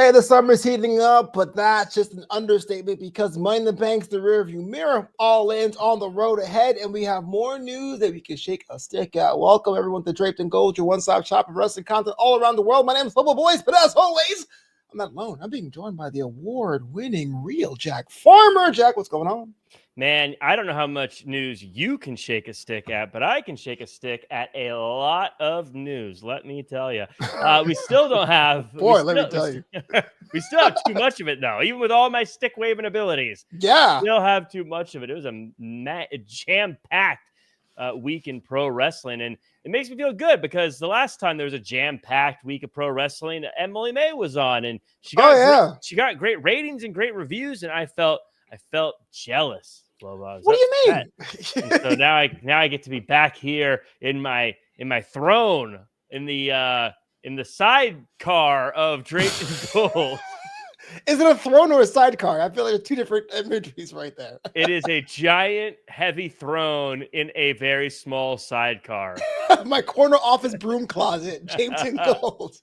say the summer's heating up, but that's just an understatement because Money in the Bank's the rearview mirror. All In's on the road ahead, and we have more news that we can shake a stick at. Welcome, everyone, to Draped and Gold, your one-stop shop of wrestling content all around the world. My name is Flobo Boys, but as always, I'm not alone. I'm being joined by the award-winning real Jack Farmer. Jack, what's going on? Man, I don't know how much news you can shake a stick at, but I can shake a stick at a lot of news. Let me tell you, we still don't have. Let me tell you, we still have too much of it though. Even with all my stick waving abilities, yeah, we still have too much of it. It was a jam-packed week in pro wrestling, and it makes me feel good because the last time there was a jam-packed week of pro wrestling, Emily May was on, and she got great ratings and great reviews, and I felt jealous. What do you mean? So now I get to be back here in my throne in the sidecar of Draped and Gold. Is it a throne or a sidecar? I feel like there's two different imageries right there. It is a giant, heavy throne in a very small sidecar. My corner office broom closet, James and Gold.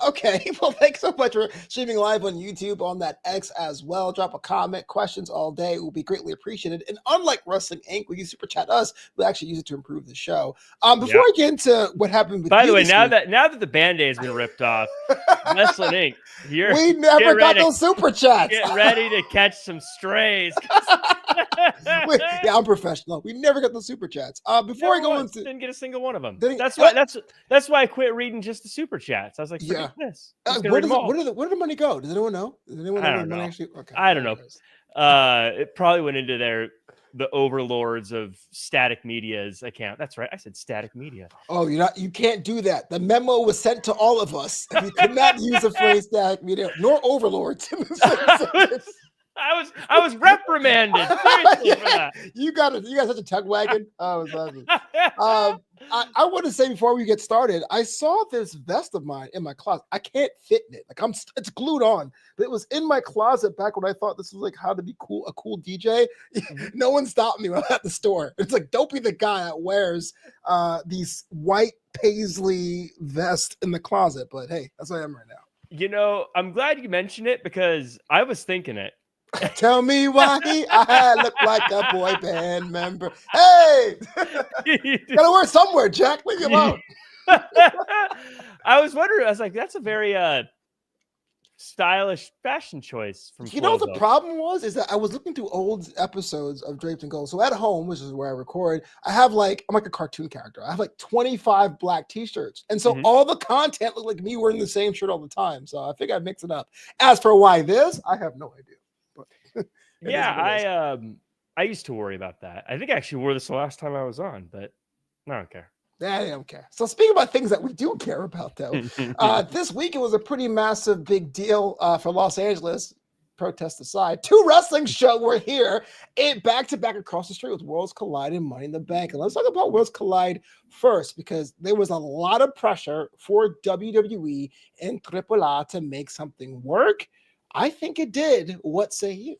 Okay, well, thanks so much for streaming live on YouTube, on that X as well. Drop a comment, questions all day. It will be greatly appreciated. And unlike Wrestling Inc., where you super chat us, we actually use it to improve the show. Before I get into what happened with By the way, now that the Band-Aid's been ripped off, Wrestling Inc., we never got those super chats. Get ready to catch some strays. Yeah, I'm professional. We never got the super chats. Before I go into, didn't get a single one of them. That's why I quit reading just the super chats. I was like, yeah, this. Where did the money go? Does anyone know? Does anyone know? I don't know. Actually, okay. I don't know. It probably went into the overlords of Static Media's account. That's right. I said Static Media. Oh, you can't do that. The memo was sent to all of us. You could not use the phrase Static Media nor overlords. I was reprimanded. Seriously for that. You got such a tongue wagon. Oh, it was awesome. I want to say before we get started, I saw this vest of mine in my closet. I can't fit in it. Like it's glued on, but it was in my closet back when I thought this was like how to be cool, a cool DJ. No one stopped me when I'm at the store. It's like, don't be the guy that wears these white paisley vest in the closet. But hey, that's what I am right now. You know, I'm glad you mentioned it because I was thinking it. Tell me why I look like a boy band member. Hey, gotta work somewhere, Jack. Leave me alone. I was wondering. I was like, that's a very stylish fashion choice from. You know what the problem was is that I was looking through old episodes of Draped and Gold. So at home, which is where I record, I'm like a cartoon character. I have like 25 black T-shirts, and so all the content looked like me wearing the same shirt all the time. So I figured I'd mix it up. As for why this, I have no idea. Yeah, I used to worry about that. I think I actually wore this the last time I was on, but I don't care. I don't care. So speaking about things that we do care about, though, this week it was a pretty massive, big deal for Los Angeles. Protest aside, two wrestling shows were here, back to back across the street with Worlds Collide and Money in the Bank. And let's talk about Worlds Collide first, because there was a lot of pressure for WWE and AAA to make something work. I think it did. What say you?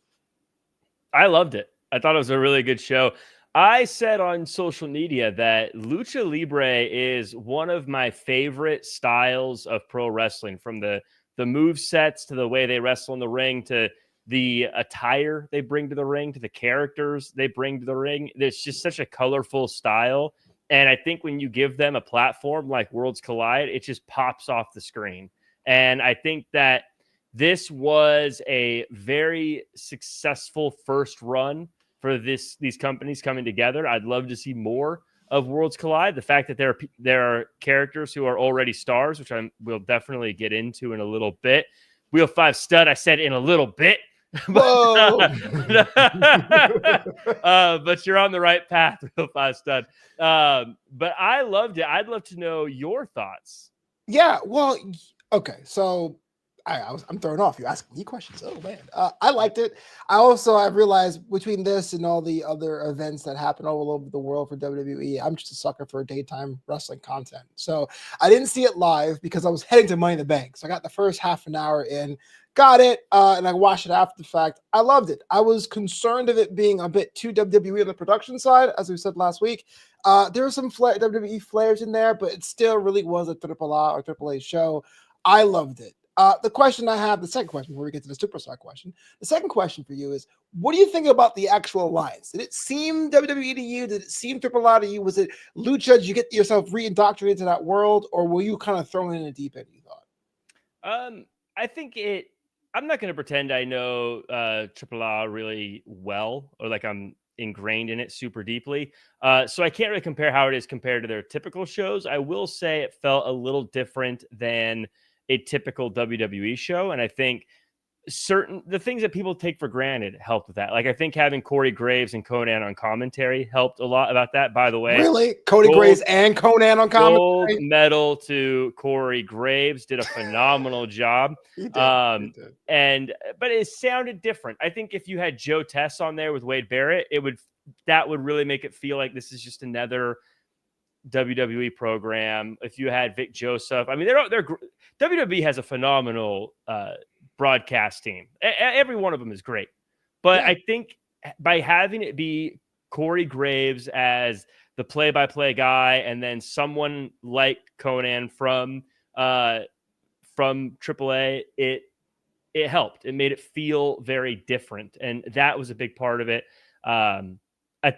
I loved it. I thought it was a really good show. I said on social media that Lucha Libre is one of my favorite styles of pro wrestling, from the move sets to the way they wrestle in the ring to the attire they bring to the ring to the characters they bring to the ring. It's just such a colorful style. And I think when you give them a platform like Worlds Collide, it just pops off the screen. And I think that this was a very successful first run for these companies coming together. I'd love to see more of Worlds Collide. The fact that there are characters who are already stars, which we'll definitely get into in a little bit. Wheel 5 Stud, I said in a little bit. Whoa. But you're on the right path, Wheel 5 Stud. But I loved it. I'd love to know your thoughts. Yeah, well, okay, so I'm thrown off. You're asking me questions. Oh man, I liked it. I realized between this and all the other events that happen all over the world for WWE, I'm just a sucker for daytime wrestling content. So I didn't see it live because I was heading to Money in the Bank. So I got the first half an hour in, got it, and I watched it after the fact. I loved it. I was concerned of it being a bit too WWE on the production side, as we said last week. There were some WWE flares in there, but it still really was a AAA or AAA show. I loved it. The question I have, the second question before we get to the superstar question, the second question for you is, what do you think about the actual alliance? Did it seem WWE to you? Did it seem Triple A to you? Was it Lucha? Did you get yourself re-indoctrinated into that world, or were you kind of thrown in a deep end, you thought? I think it. I'm not going to pretend I know Triple A really well, or like I'm ingrained in it super deeply. So I can't really compare how it is compared to their typical shows. I will say it felt a little different than a typical WWE show, and I think the things that people take for granted helped with that. Like I think having Corey Graves and Conan on commentary helped a lot about that. By the way, really, Cody Graves and Conan on gold commentary. medal to Corey Graves, did a phenomenal job. He did. But it sounded different. I think if you had Joe Tess on there with Wade Barrett, that would really make it feel like this is just another WWE program. If you had Vic Joseph, I mean, they're WWE has a phenomenal broadcast team. Every one of them is great, but I think by having it be Corey Graves as the play-by-play guy, and then someone like Conan from AAA, it helped. It made it feel very different, and that was a big part of it. I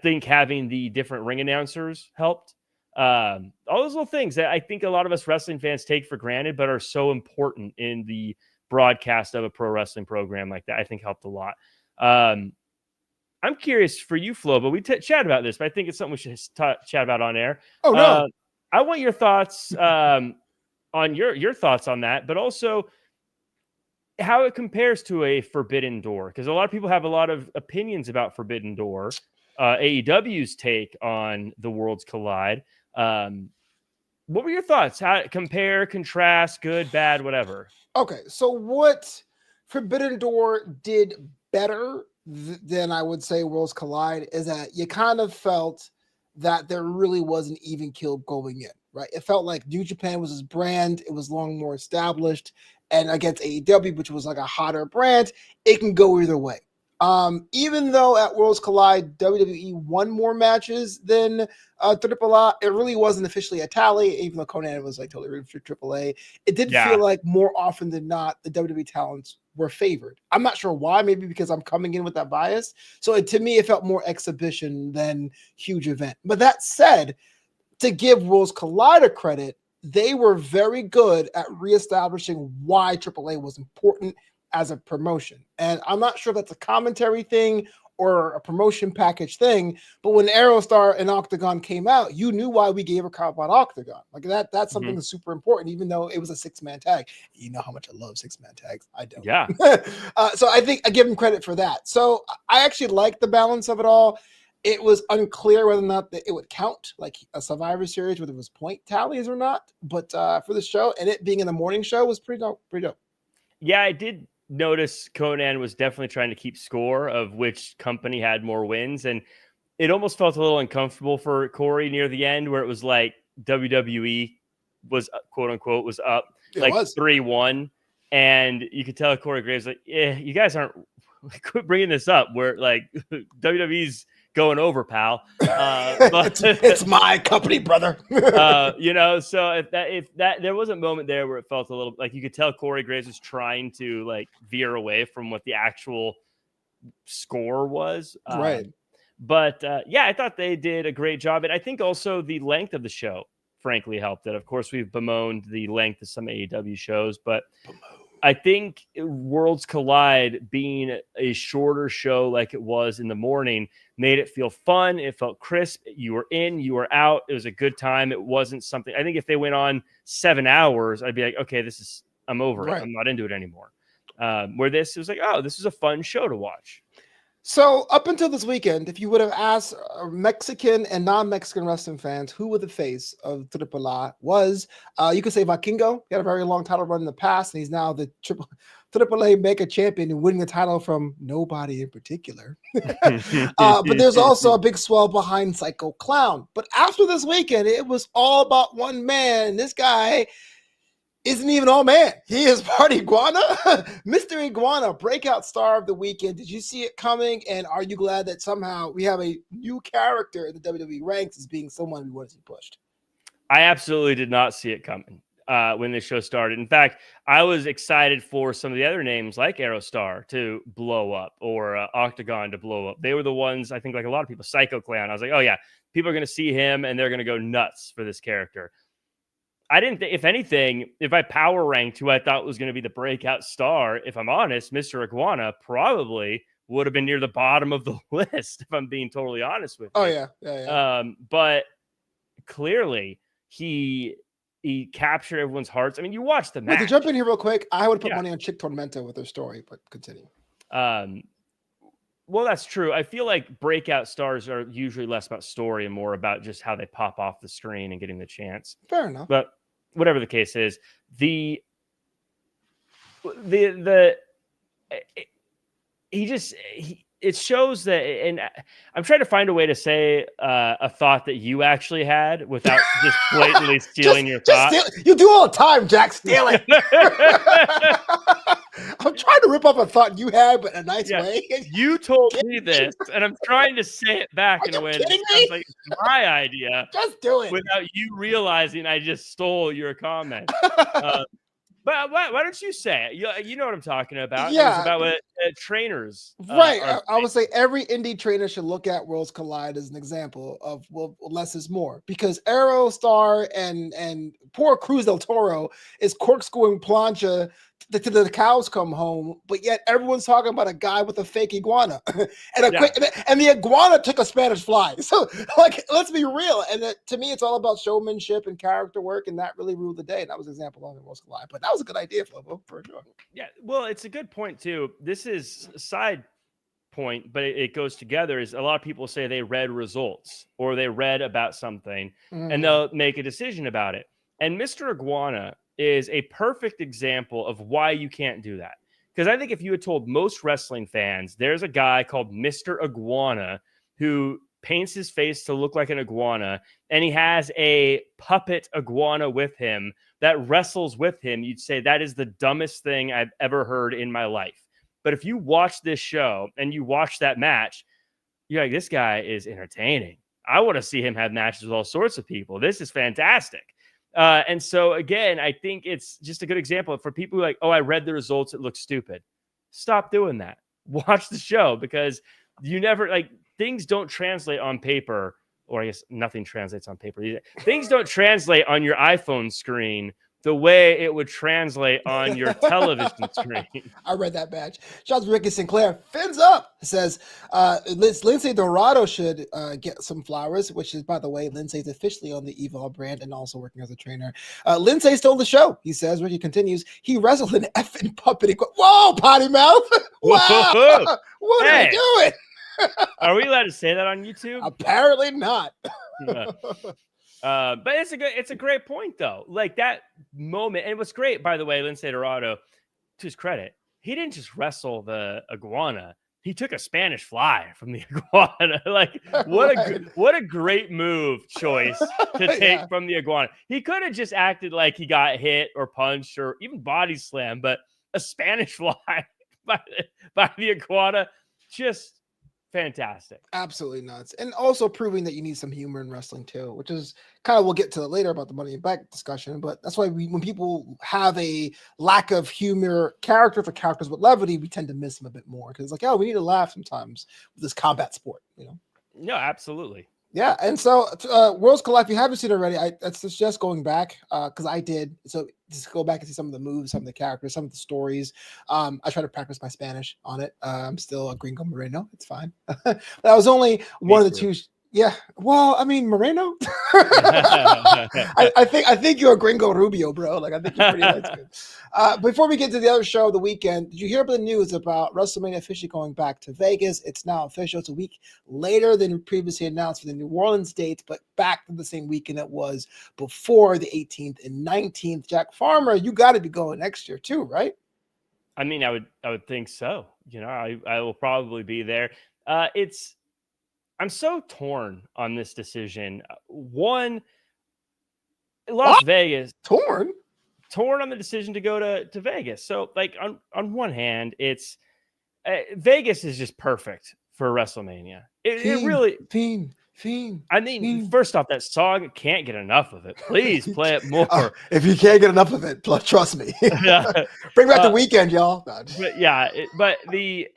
think having the different ring announcers helped. All those little things that I think a lot of us wrestling fans take for granted, but are so important in the broadcast of a pro wrestling program like that, I think helped a lot. I'm curious for you, Flo, but we chat about this, but I think it's something we should chat about on air. Oh no, I want your thoughts on your thoughts on that, but also how it compares to a Forbidden Door, because a lot of people have a lot of opinions about Forbidden Door. AEW's take on the Worlds Collide. What were your thoughts? How compare, contrast, good, bad, whatever? Okay, so what Forbidden Door did better than I would say Worlds Collide is that you kind of felt that there really was an even kill going in, right? It felt like New Japan was his brand. It was long more established. And against AEW, which was like a hotter brand, it can go either way. Even though at Worlds Collide, WWE won more matches than AAA, it really wasn't officially a tally, even though Conan was like totally rooted for AAA. It did feel like more often than not, the WWE talents were favored. I'm not sure why, maybe because I'm coming in with that bias. So to me, it felt more exhibition than huge event. But that said, to give Worlds Collider credit, they were very good at reestablishing why AAA was important as a promotion. And I'm not sure if that's a commentary thing or a promotion package thing, but when Aerostar and Octagon came out, you knew why we gave a crap about Octagon. Like that's something that's super important, even though it was a 6-man tag. You know how much I love 6-man tags. I don't. Yeah. So I think I give them credit for that. So I actually like the balance of it all. It was unclear whether or not it would count like a Survivor Series, whether it was point tallies or not. But for the show, and it being in the morning show, was pretty dope. Yeah, I did notice Conan was definitely trying to keep score of which company had more wins, and it almost felt a little uncomfortable for Corey near the end, where it was like WWE was quote unquote was up 3-1, and you could tell Corey Graves like, you guys aren't quit bringing this up. We're like WWE's going over, pal. But it's my company, brother. So if that there was a moment there where it felt a little like you could tell Corey Graves was trying to like veer away from what the actual score was. Right. But I thought they did a great job. And I think also the length of the show, frankly, helped it. Of course, we've bemoaned the length of some AEW shows, but I think Worlds Collide being a shorter show like it was in the morning made it feel fun. It felt crisp. You were in, you were out. It was a good time. It wasn't something, I think if they went on 7 hours, I'd be like, okay, I'm over it. I'm not into it anymore. Where this was like, oh, this is a fun show to watch. So up until this weekend, if you would have asked Mexican and non-Mexican wrestling fans who were the face of AAA was, you could say Vikingo. He had a very long title run in the past, and he's now the AAA Mega Champion and winning the title from nobody in particular. But there's also a big swell behind Psycho Clown. But after this weekend, it was all about one man. This guy isn't even all man. He is part Iguana. Mr. Iguana, breakout star of the weekend. Did you see it coming? And are you glad that somehow we have a new character in the WWE ranks as being someone we want to see pushed? I absolutely did not see it coming. when this show started. In fact, I was excited for some of the other names like Aerostar to blow up or Octagon to blow up. They were the ones, I think, like a lot of people, Psycho Clown. I was like, oh yeah, people are going to see him and they're going to go nuts for this character. I didn't think, if anything, if I power ranked who I thought was going to be the breakout star, if I'm honest, Mr. Iguana probably would have been near the bottom of the list, if I'm being totally honest with you. Oh, yeah. But clearly he captured everyone's hearts. I mean, you watch the match. Wait, to jump in here real quick, I would put money on Chick Tormenta with her story, but continue. Well, that's true. I feel like breakout stars are usually less about story and more about just how they pop off the screen and getting the chance. Fair enough. But whatever the case is, it shows that, and I'm trying to find a way to say a thought that you actually had without just blatantly stealing your thought. You do all the time, Jack, stealing. I'm trying to rip up a thought you had, but in a nice way. You told me this, and I'm trying to say it back in a way that sounds like it's my idea. Just do it. Without you realizing I just stole your comment. But why don't you say it? You know what I'm talking about. Yeah. It's about what trainers. Right. I would say every indie trainer should look at Worlds Collide as an example of, well, less is more. Because Aerostar and poor Cruz del Toro is corkscrewing plancha to the cows come home, but yet everyone's talking about a guy with a fake iguana. and the iguana took a Spanish fly. So, like, let's be real. And to me, it's all about showmanship and character work, and that really ruled the day. And that was an example of Worlds Collide. But that was a good idea, Flobo, for sure. Yeah, well, it's a good point, too. This is a side point, but it goes together. Is a lot of people say they read results or they read about something and they'll make a decision about it. And Mr. Iguana is a perfect example of why you can't do that. Because I think if you had told most wrestling fans, there's a guy called Mr. Iguana who paints his face to look like an iguana, and he has a puppet iguana with him that wrestles with him, you'd say that is the dumbest thing I've ever heard in my life. But if you watch this show and you watch that match, you're like, this guy is entertaining. I want to see him have matches with all sorts of people. This is fantastic. And so, again, I think it's just a good example for people who are like, oh, I read the results. It looks stupid. Stop doing that. Watch the show, because you never, like, things don't translate on paper, or I guess nothing translates on paper. Things don't translate on your iPhone screen the way it would translate on your television screen. I read that badge. Shout out to Ricky Sinclair. Fins up. It says Lindsay Dorado should get some flowers, which is, by the way, Lindsay's officially on the Evolve brand and also working as a trainer. Lindsay stole the show, he says. Ricky continues. He wrestled an effing puppet. Whoa, potty mouth. Wow. What are you doing? Are we allowed to say that on YouTube? Apparently not. But it's a great point, though. Like, that moment, and it was great, by the way, Lindsay Dorado, to his credit, he didn't just wrestle the iguana. He took a Spanish fly from the iguana. Like, what a great move choice to take from the iguana. He could have just acted like he got hit or punched or even body slammed, but a Spanish fly by the iguana, just fantastic. Absolutely nuts. And also proving that you need some humor in wrestling too, which is kind of, we'll get to it later about the Money in the Bank discussion, but that's why when people have a lack of humor character for characters with levity, we tend to miss them a bit more, because it's like, oh, we need to laugh sometimes with this combat sport, you know? No, absolutely. Yeah, and so Worlds Collide, if you haven't seen it already, that's just going back, because I did. So just go back and see some of the moves, some of the characters, some of the stories. I try to practice my Spanish on it. I'm still a Gringo Moreno. It's fine. But I was only one of the two. Yeah, well, I mean, Moreno. I think you're a Gringo Rubio, bro. Like, I think you're pretty light skin. Before we get to the other show of the weekend, did you hear about the news about WrestleMania officially going back to Vegas? It's now official. It's a week later than previously announced for the New Orleans dates, but back to the same weekend it was before, the 18th and 19th. Jack Farmer, you got to be going next year too, right? I mean, I would think so. You know, I will probably be there. I'm so torn on this decision. One, Las Vegas. Torn on the decision to go to Vegas. So, like, on one hand, it's Vegas is just perfect for WrestleMania. It really. Fiend. Fiend. I mean, Fiend. first off, that song, can't get enough of it. Please play it more. If you can't get enough of it, trust me. Bring back the weekend, y'all. But yeah, but the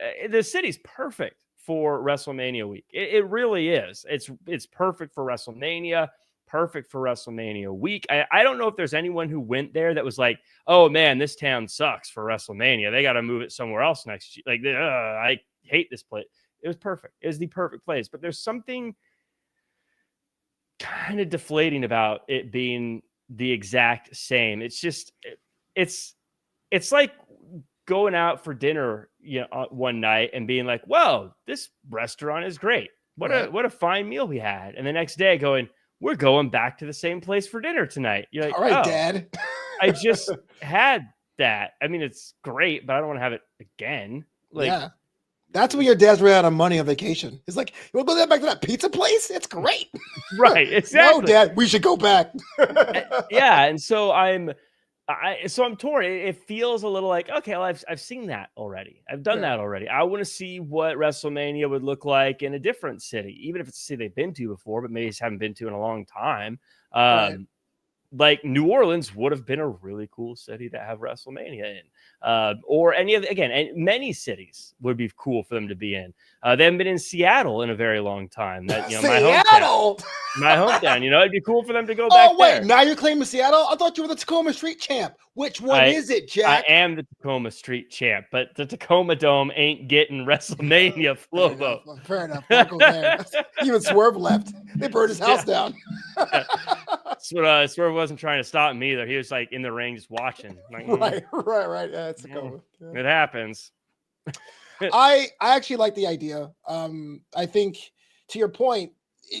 city's perfect for WrestleMania week. It really is. It's perfect for WrestleMania. Perfect for WrestleMania week. I don't know if there's anyone who went there that was like, oh man, this town sucks for WrestleMania. They got to move it somewhere else next year. Like, I hate this place. It was perfect. It was the perfect place. But there's something kind of deflating about it being the exact same. It's just, it's like going out for dinner, one night and being like, "Well, this restaurant is great. What a fine meal we had." And the next day, going, "We're going back to the same place for dinner tonight." You're like, "All right, oh, Dad. I just had that. I mean, it's great, but I don't want to have it again." Like, yeah, that's when your dad's ran out of money on vacation. It's like, "You want to go back to that pizza place? It's great." Right? Exactly. No, Dad, we should go back. Yeah, and so I'm torn. It feels a little like, okay, well, I've seen that already. I've done that already. I want to see what WrestleMania would look like in a different city, even if it's a city they've been to before, but maybe just haven't been to in a long time. Like New Orleans would have been a really cool city to have WrestleMania in, or any of many cities would be cool for them to be in. They haven't been in Seattle in a very long time. That Seattle, my hometown. It'd be cool for them to go back. Oh wait, there. Now you're claiming Seattle? I thought you were the Tacoma Street champ. Which one is it, Jack? I am the Tacoma Street champ, but the Tacoma Dome ain't getting WrestleMania, Flobo. Fair enough. Go there. Even Swerve left. They burned his house down. Swerve wasn't trying to stop me either. He was like in the ring just watching. Like, right. Yeah, it's Tacoma. It happens. I actually like the idea. I think, to your point,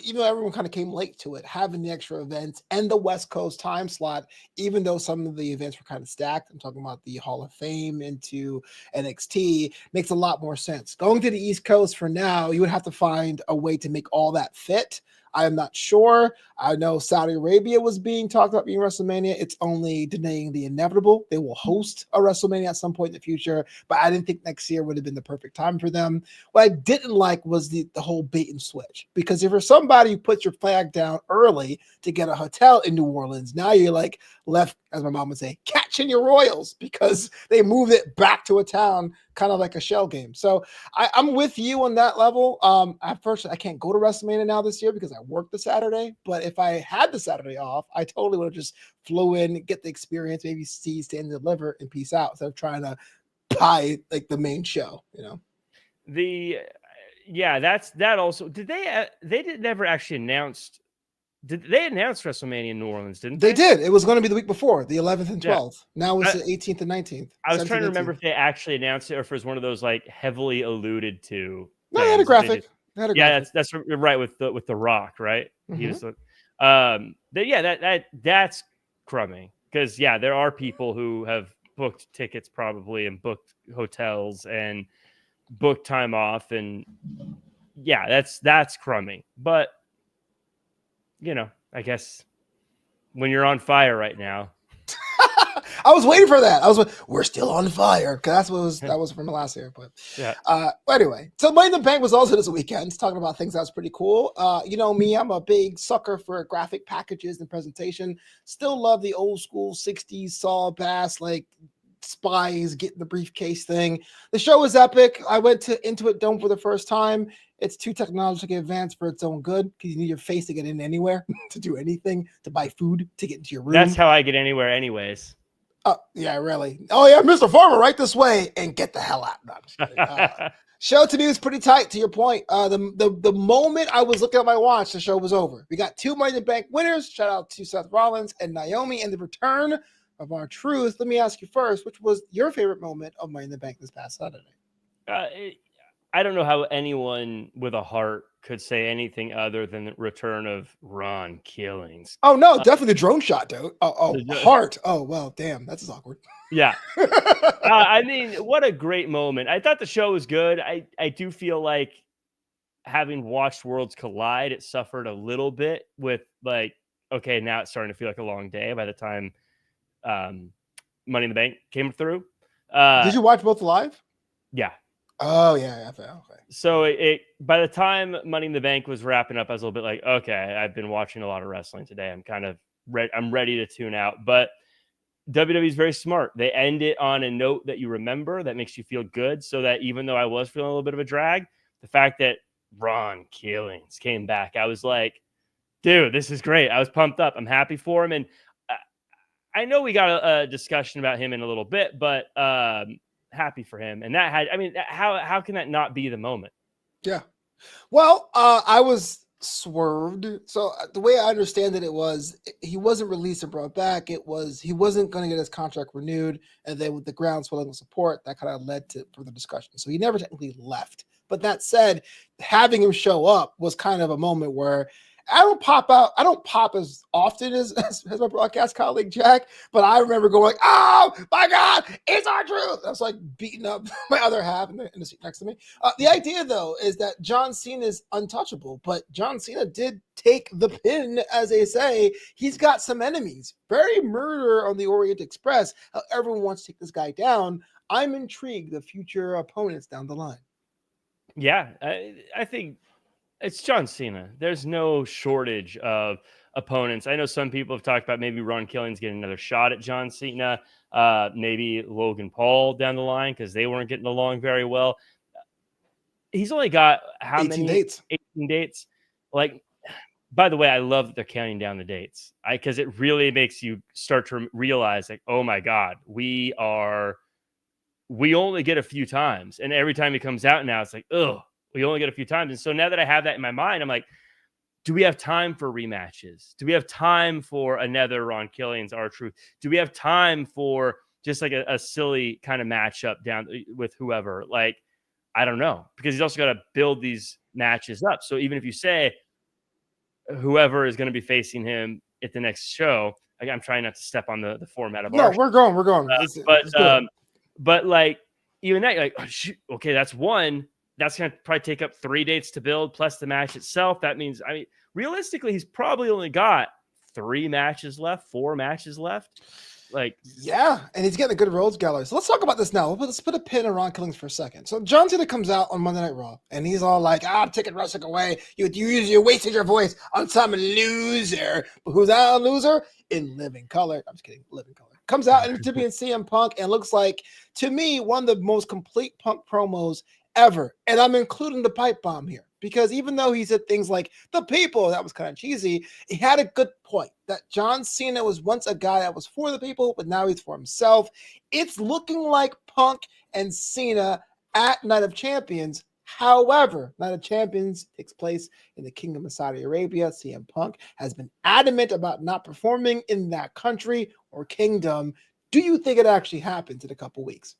even though everyone kind of came late to it, having the extra events and the West Coast time slot, even though some of the events were kind of stacked, I'm talking about the Hall of Fame into NXT, makes a lot more sense. Going to the East Coast for now, you would have to find a way to make all that fit. I am not sure. I know Saudi Arabia was being talked about being WrestleMania. It's only denying the inevitable. They will host a WrestleMania at some point in the future, but I didn't think next year would have been the perfect time for them. What I didn't like was the whole bait and switch, because if you're somebody who puts your flag down early to get a hotel in New Orleans, now you're like left, as my mom would say, catching your royals, because they moved it back to a town kind of like a shell game. So I'm with you on that level. At first, I can't go to WrestleMania now this year because I work the Saturday, but if I had the Saturday off, I totally would have just flew in, get the experience, maybe see, stand, and deliver, and peace out, instead of trying to buy like the main show, That's that also. Did they never actually announced? Did they announce WrestleMania in New Orleans? Didn't they? They did. It was going to be the week before, the 11th and 12th. Now it's the 18th and 19th. I was trying to remember if they actually announced it or if it was one of those like heavily alluded to. No, they had a graphic. That's right with the Rock, right? Mm-hmm. He was that's crummy, because there are people who have booked tickets probably and booked hotels and booked time off, and that's crummy. But I guess when you're on fire right now. I was waiting for that. We're still on fire, because that was from last year. But anyway, so Money in the Bank was also this weekend, talking about things that was pretty cool. Me, I'm a big sucker for graphic packages and presentation. Still love the old school 60s Saul Bass, like spies getting the briefcase thing. The show was epic. I went to Intuit Dome for the first time. It's too technologically advanced for its own good, because you need your face to get in anywhere, to do anything, to buy food, to get into your room. That's how I get anywhere anyways. Oh, yeah, really. Oh, yeah, Mr. Farmer, right this way, and get the hell out. No, show to me was pretty tight, to your point. The moment I was looking at my watch, the show was over. We got 2 Money in the Bank winners. Shout out to Seth Rollins and Naomi, and the return of R-Truth. Let me ask you first, which was your favorite moment of Money in the Bank this past Saturday? I don't know how anyone with a heart could say anything other than the return of Ron Killings. Oh, no, definitely the drone shot, dude. Heart. Oh, well, damn, that's awkward. Yeah. I mean, what a great moment. I thought the show was good. I do feel like, having watched Worlds Collide, it suffered a little bit with like, okay, now it's starting to feel like a long day by the time Money in the Bank came through. Did you watch both live? Yeah. Oh yeah, okay. So it by the time Money in the Bank was wrapping up, I was a little bit like, okay, I've been watching a lot of wrestling today. I'm kind of I'm ready to tune out. But WWE is very smart. They end it on a note that you remember that makes you feel good. So that even though I was feeling a little bit of a drag, the fact that Ron Killings came back, I was like, dude, this is great. I was pumped up. I'm happy for him. And I know we got a discussion about him in a little bit, but happy for him. And that had, I mean, how can that not be the moment? Yeah. Well, I was swerved. So the way I understand it was he wasn't released and brought back. It was he wasn't going to get his contract renewed, and then with the groundswelling of support, that kind of led to further discussion. So he never technically left. But that said, having him show up was kind of a moment where I don't pop out. I don't pop as often as my broadcast colleague Jack, but I remember going, "Oh my God, it's our truth!" I was like beating up my other half in the seat next to me. The idea, though, is that John Cena is untouchable, but John Cena did take the pin, as they say. He's got some enemies. Very murder on the Orient Express. How everyone wants to take this guy down. I'm intrigued the future opponents down the line. Yeah, I think it's John Cena. There's no shortage of opponents. I know some people have talked about maybe Ron Killings getting another shot at John Cena, maybe Logan Paul down the line because they weren't getting along very well. He's only got how 18 many dates? 18 dates? Like, by the way, I love that they're counting down the dates because it really makes you start to realize, like, oh my God, we only get a few times, and every time he comes out now, it's like, oh, we only get a few times. And so now that I have that in my mind, I'm like, do we have time for rematches? Do we have time for another Ron Killings R-Truth? Do we have time for just like a silly kind of matchup down with whoever? Like, I don't know, because he's also got to build these matches up. So even if you say whoever is going to be facing him at the next show, like, I'm trying not to step on the format of No, our we're going. We're going. but like even that, like, oh, shoot, okay, that's one. That's going to probably take up 3 dates to build plus the match itself. That means, I mean, realistically, he's probably only got 4 matches left. Like, yeah, and he's getting a good roads gallery. So let's talk about this now. Let's put a pin on Ron Killings for a second. So John Cena comes out on Monday Night Raw, and he's all like, I'm taking wrestling away. You wasted your voice on some loser. But who's that loser? In living color. I'm just kidding. Living color. Comes out and to be in CM Punk and looks like, to me, one of the most complete Punk promos ever. And I'm including the pipe bomb here because even though he said things like the people, that was kind of cheesy, he had a good point that John Cena was once a guy that was for the people, but now he's for himself. It's looking like Punk and Cena at Night of Champions. However, Night of Champions takes place in the Kingdom of Saudi Arabia. CM Punk has been adamant about not performing in that country or kingdom. Do you think it actually happens in a couple weeks?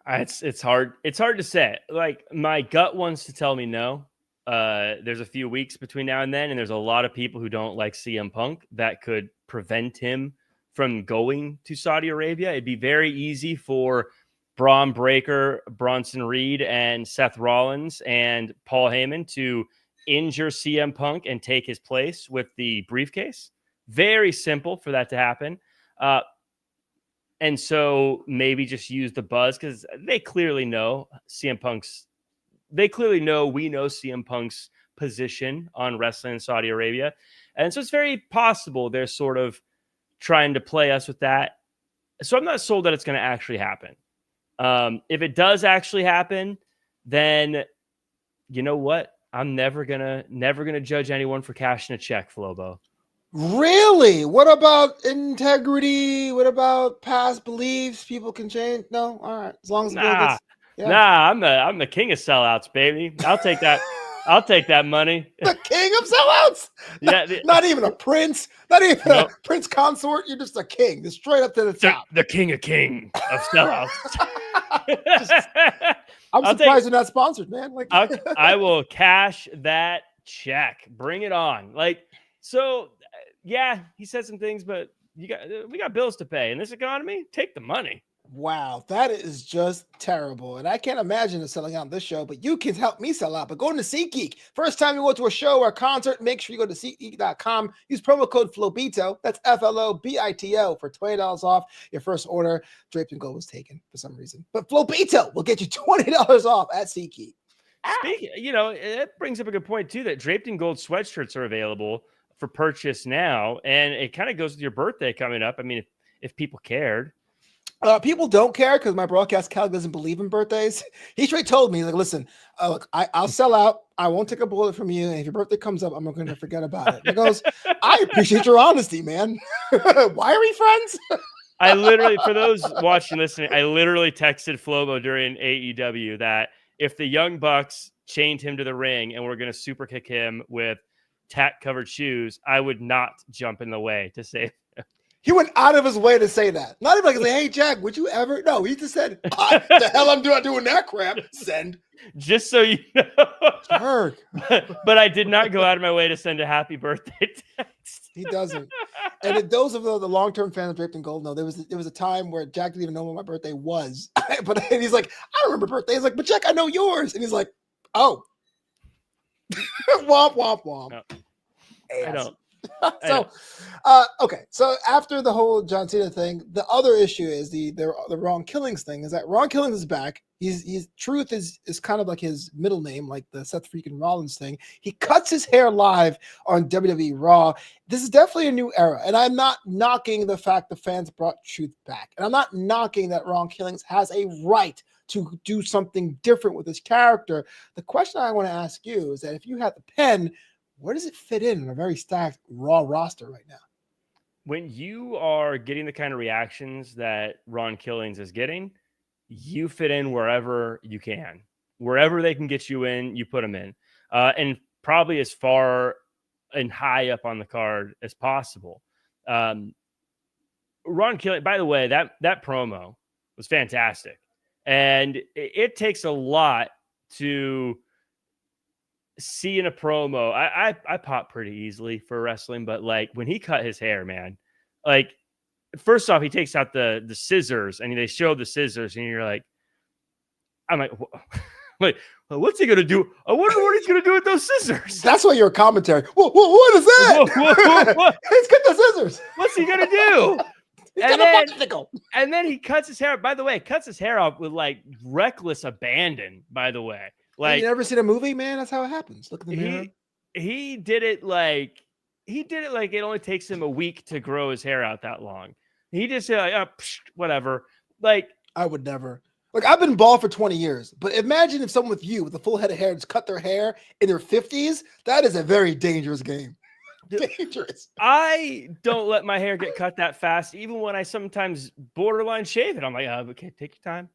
It's hard. It's hard to say. Like, my gut wants to tell me no. There's a few weeks between now and then, and there's a lot of people who don't like CM Punk that could prevent him from going to Saudi Arabia. It'd be very easy for Braun Breaker, Bronson Reed, and Seth Rollins and Paul Heyman to injure CM Punk and take his place with the briefcase. Very simple for that to happen. And so maybe just use the buzz because they clearly know CM Punk's. They clearly know we know CM Punk's position on wrestling in Saudi Arabia. And so it's very possible they're sort of trying to play us with that. So I'm not sold that it's going to actually happen. If it does actually happen, then you know what? I'm never gonna judge anyone for cashing a check, Flobo. Really? What about integrity? What about past beliefs? People can change. No, all right. As long as the bill gets, Nah, I'm the king of sellouts, baby. I'll take that. I'll take that money. The king of sellouts. Yeah, not even a prince, not even a prince consort. You're just a king, just straight up to the top. The king of sellouts. I'm surprised you're not sponsored, man. Like, I will cash that check. Bring it on. Like, so. Yeah, he said some things, but we got bills to pay in this economy. Take the money. Wow, that is just terrible. And I can't imagine it selling out this show, but you can help me sell out by going to SeatGeek. First time you go to a show or a concert, make sure you go to SeatGeek.com. Use promo code FLOBITO. That's FLOBITO for $20 off your first order. Draped and Gold was taken for some reason. But FLOBITO will get you $20 off at SeatGeek. Speaking, it brings up a good point too, that Draped in Gold sweatshirts are available for purchase now. And it kind of goes with your birthday coming up. I mean, if people cared. People don't care because my broadcast Cal doesn't believe in birthdays. He straight told me, like, listen, look, I'll sell out. I won't take a bullet from you. And if your birthday comes up, I'm not going to forget about it. He goes, I appreciate your honesty, man. Why are we friends? I literally, for those watching, listening, I literally texted Flobo during AEW that if the Young Bucks chained him to the ring and we're going to super kick him with tack covered shoes, I would not jump in the way to save him. He went out of his way to say that. Not even like, hey, Jack, would you ever? No, he just said, the hell I'm doing that crap. Send. Just so you know. Jerk. But I did not go out of my way to send a happy birthday text. He doesn't. And those of the long-term fans of Draped in Gold know there was a time where Jack didn't even know when my birthday was. But he's like, I don't remember birthday. He's like, but Jack, I know yours. And he's like, oh. Womp, womp, womp. No, I don't. So, okay. So after the whole John Cena thing, the other issue is the Ron Killings thing. Is that Ron Killings is back? He's Truth is kind of like his middle name, like the Seth freaking Rollins thing. He cuts his hair live on WWE Raw. This is definitely a new era, and I'm not knocking the fact the fans brought Truth back, and I'm not knocking that Ron Killings has a right to do something different with his character. The question I want to ask you is that if you had the pen, where does it fit in a very stacked Raw roster right now? When you are getting the kind of reactions that Ron Killings is getting, you fit in wherever you can. Wherever they can get you in, you put them in. And probably as far and high up on the card as possible. Ron Killings, by the way, that promo was fantastic. And it takes a lot to see in a promo. I pop pretty easily for wrestling, but like when he cut his hair, man, like first off, he takes out the scissors and they show the scissors and you're like, I'm like, wait, what's he gonna do? I wonder what he's gonna do with those scissors. That's why your commentary. What is that? Whoa. He's got the scissors. What's he gonna do? And then he cuts his hair. By the way, cuts his hair off with like reckless abandon. By the way. Like, you never seen a movie, man? That's how it happens. Look at the mirror. He did it like it only takes him a week to grow his hair out that long. He just said, like, whatever. Like, I would never. Like, I've been bald for 20 years, but imagine if someone with you with a full head of hair just cut their hair in their 50s. That is a very dangerous game. Dangerous. I don't let my hair get cut that fast, even when I sometimes borderline shave it. I'm like, okay, take your time.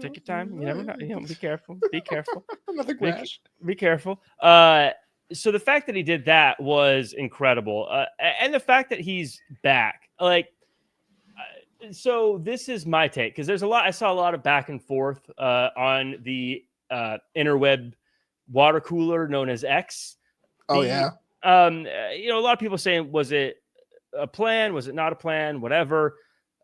Take your time. You never know. Be careful. Be careful. Nothing rash. Be careful. So the fact that he did that was incredible, and the fact that he's back, like, so this is my take because there's a lot. I saw a lot of back and forth on the interweb water cooler known as X. Oh yeah. A lot of people saying, was it a plan? Was it not a plan? Whatever.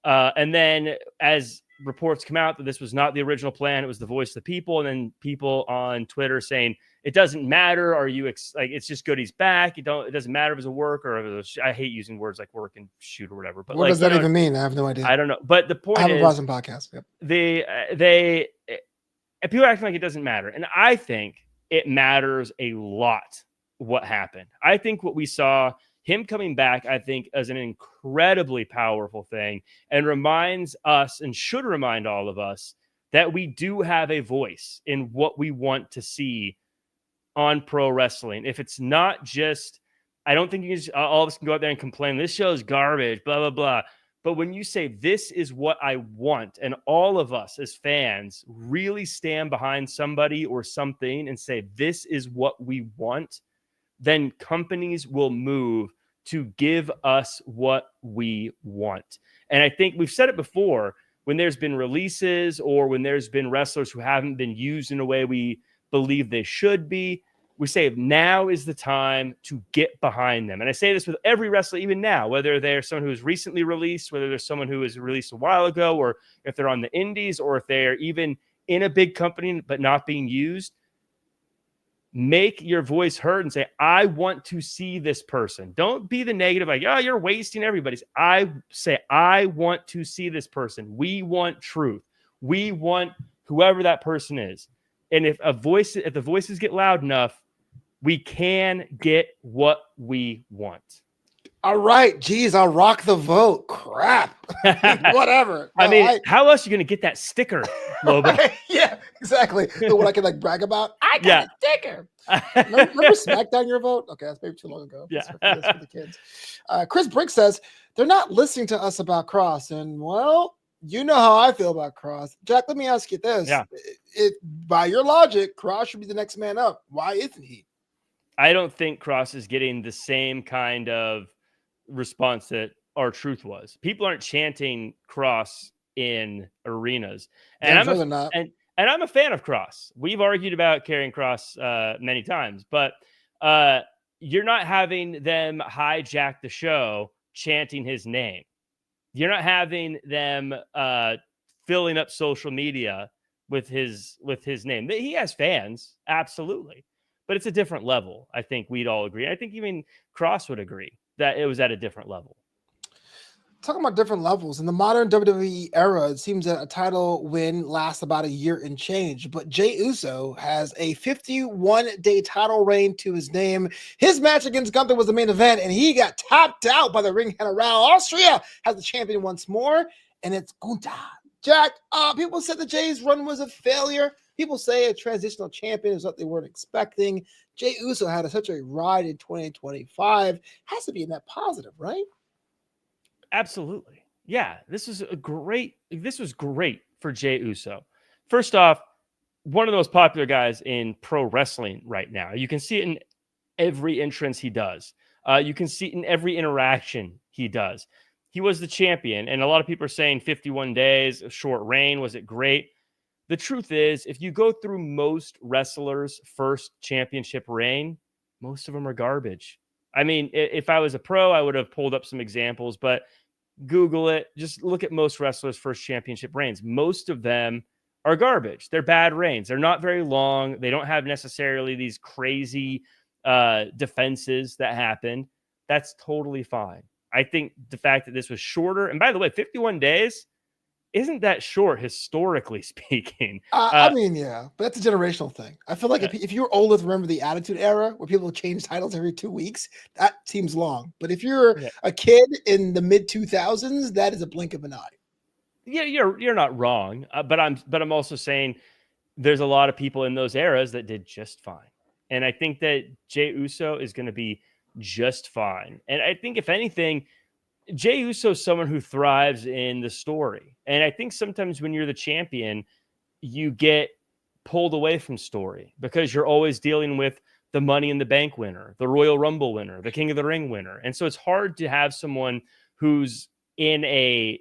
And then as reports come out that this was not the original plan, it was the voice of the people, and then people on Twitter saying it doesn't matter. Are you like it's just good he's back? It doesn't matter if it's a work or if it was, I hate using words like work and shoot or whatever. But what does that even mean? I have no idea. I don't know. But the point I have is, a Boston podcast. Yep. They people are acting like it doesn't matter, and I think it matters a lot. What happened? I think what we saw, him coming back, I think is an incredibly powerful thing and reminds us and should remind all of us that we do have a voice in what we want to see on pro wrestling. If it's not just, I don't think you can just, all of us can go out there and complain, this show is garbage, blah, blah, blah. But when you say this is what I want, and all of us as fans really stand behind somebody or something and say, this is what we want, then companies will move to give us what we want. And I think we've said it before, when there's been releases or when there's been wrestlers who haven't been used in a way we believe they should be, we say now is the time to get behind them. And I say this with every wrestler, even now, whether they're someone who is recently released, whether there's someone who was released a while ago, or if they're on the indies, or if they're even in a big company but not being used. Make your voice heard and say, I want to see this person. Don't be the negative, like, oh, you're wasting everybody's. I say, I want to see this person. We want truth. We want whoever that person is. And if the voices get loud enough, we can get what we want. All right, geez, I'll rock the vote. Crap. Whatever. No, I mean, how else are you going to get that sticker, Lobo? Right? Yeah, exactly. The one I can like brag about. I got a sticker. Remember SmackDown your vote? Okay, that's maybe too long ago. Yeah. That's for the kids. Chris Brick says they're not listening to us about Cross. And well, you know how I feel about Cross. Jack, let me ask you this. Yeah. By your logic, Cross should be the next man up. Why isn't he? I don't think Cross is getting the same kind of response that R-Truth was. People aren't chanting Cross in arenas. And I'm a fan of Cross. We've argued about carrying Cross many times, but you're not having them hijack the show chanting his name. You're not having them filling up social media with his name. He has fans, absolutely. But it's a different level. I think we'd all agree. I think even Cross would agree that it was at a different level. Talking about different levels, in the modern WWE era, it seems that a title win lasts about a year and change. But Jey Uso has a 51-day title reign to his name. His match against Gunther was the main event, and he got tapped out by the ring head of Raul. Austria has the champion once more, and it's Gunther. Jack, people said that Jay's run was a failure. People say a transitional champion is what they weren't expecting. Jey Uso had such a ride in 2025. Has to be in that positive, right? Absolutely. Yeah, this was great for Jey Uso. First off, one of the most popular guys in pro wrestling right now. You can see it in every entrance he does. You can see it in every interaction he does. He was the champion, and a lot of people are saying 51 days, a short reign. Was it great? The truth is, if you go through most wrestlers' first championship reign, most of them are garbage. I mean, if I was a pro, I would have pulled up some examples, but Google it. Just look at most wrestlers' first championship reigns. Most of them are garbage. They're bad reigns. They're not very long. They don't have necessarily these crazy defenses that happen. That's totally fine. I think the fact that this was shorter, and by the way, 51 days isn't that short historically speaking. I mean, yeah, but that's a generational thing. I feel like if you're old enough to remember the Attitude Era where people change titles every 2 weeks, that seems long. But if you're a kid in the mid 2000s, that is a blink of an eye. Yeah, you're not wrong. But I'm also saying there's a lot of people in those eras that did just fine. And I think that Jey Uso is going to be just fine. And I think if anything, Jey Uso is someone who thrives in the story. And I think sometimes when you're the champion, you get pulled away from story because you're always dealing with the Money in the Bank winner, the Royal Rumble winner, the King of the Ring winner. And so it's hard to have someone who's in a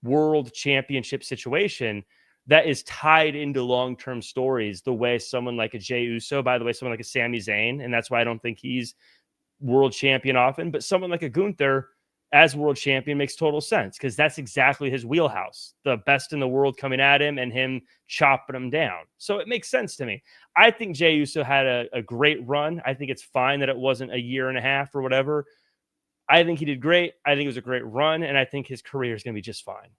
world championship situation that is tied into long-term stories the way someone like a Jey Uso, by the way, someone like a Sami Zayn, and that's why I don't think he's world champion often, but someone like a Gunther as world champion makes total sense because that's exactly his wheelhouse. The best in the world coming at him and him chopping him down. So it makes sense to me. I think Jey Uso had a great run. I think it's fine that it wasn't a year and a half or whatever. I think he did great. I think it was a great run, and I think his career is going to be just fine.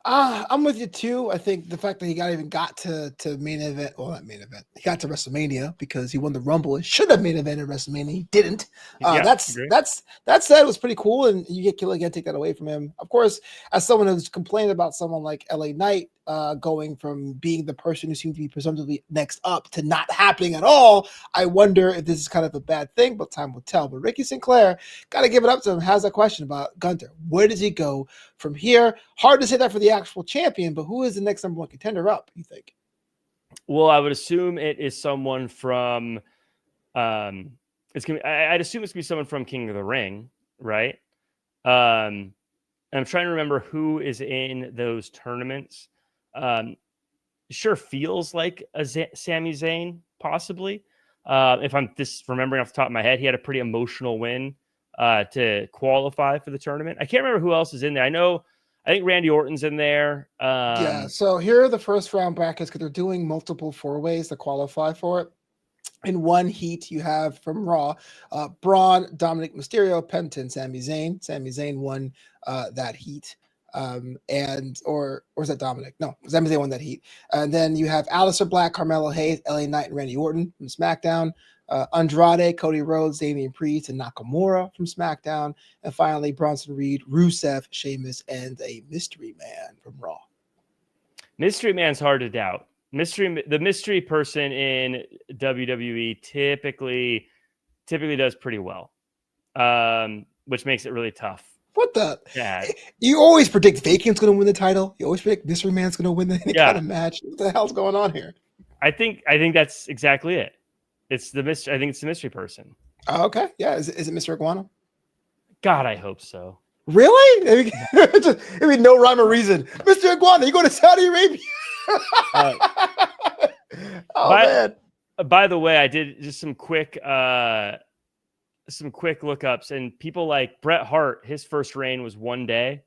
I'm with you too. I think the fact that he got to main event, well, not main event, he got to WrestleMania because he won the Rumble and should have main evented WrestleMania. He didn't. That said, it was pretty cool, and you can't take that away from him. Of course, as someone who's complained about someone like LA Knight going from being the person who seemed to be presumptively next up to not happening at all, I wonder if this is kind of a bad thing, but time will tell. But Ricky Sinclair, got to give it up to him, has a question about Gunther. Where does he go from here? Hard to say that for the actual champion, but who is the next number one contender up, you think? Well, I would assume it is someone from I'd assume it's gonna be someone from King of the Ring, right? I'm trying to remember who is in those tournaments. Sure feels like a Sami Zayn, possibly. If I'm just remembering off the top of my head, he had a pretty emotional win to qualify for the tournament. I can't remember who else is in there. I think Randy Orton's in there. Yeah. So here are the first round brackets because they're doing multiple 4-ways to qualify for it. In one heat, you have from Raw, Braun, Dominic Mysterio, Penta, Sami Zayn. Sami Zayn won that heat. Or is that Dominic? No, Sami Zayn won that heat. And then you have Aleister Black, Carmelo Hayes, LA Knight, and Randy Orton from SmackDown. Andrade, Cody Rhodes, Damian Priest, and Nakamura from SmackDown. And finally, Bronson Reed, Rusev, Sheamus, and a mystery man from Raw. Mystery man's hard to doubt. The mystery person in WWE typically does pretty well, which makes it really tough. What the? Yeah. You always predict Vacant's going to win the title. You always predict Mystery Man's going to win any kind of match. What the hell's going on here? I think that's exactly it. It's the mystery. I think it's the mystery person. Oh, okay. Yeah. Is it Mr. Iguana? God, I hope so. Really? I mean, no rhyme or reason. Mr. Iguana, you going to Saudi Arabia? Man. By the way, I did just some quick lookups, and people like Bret Hart, his first reign was 1 day.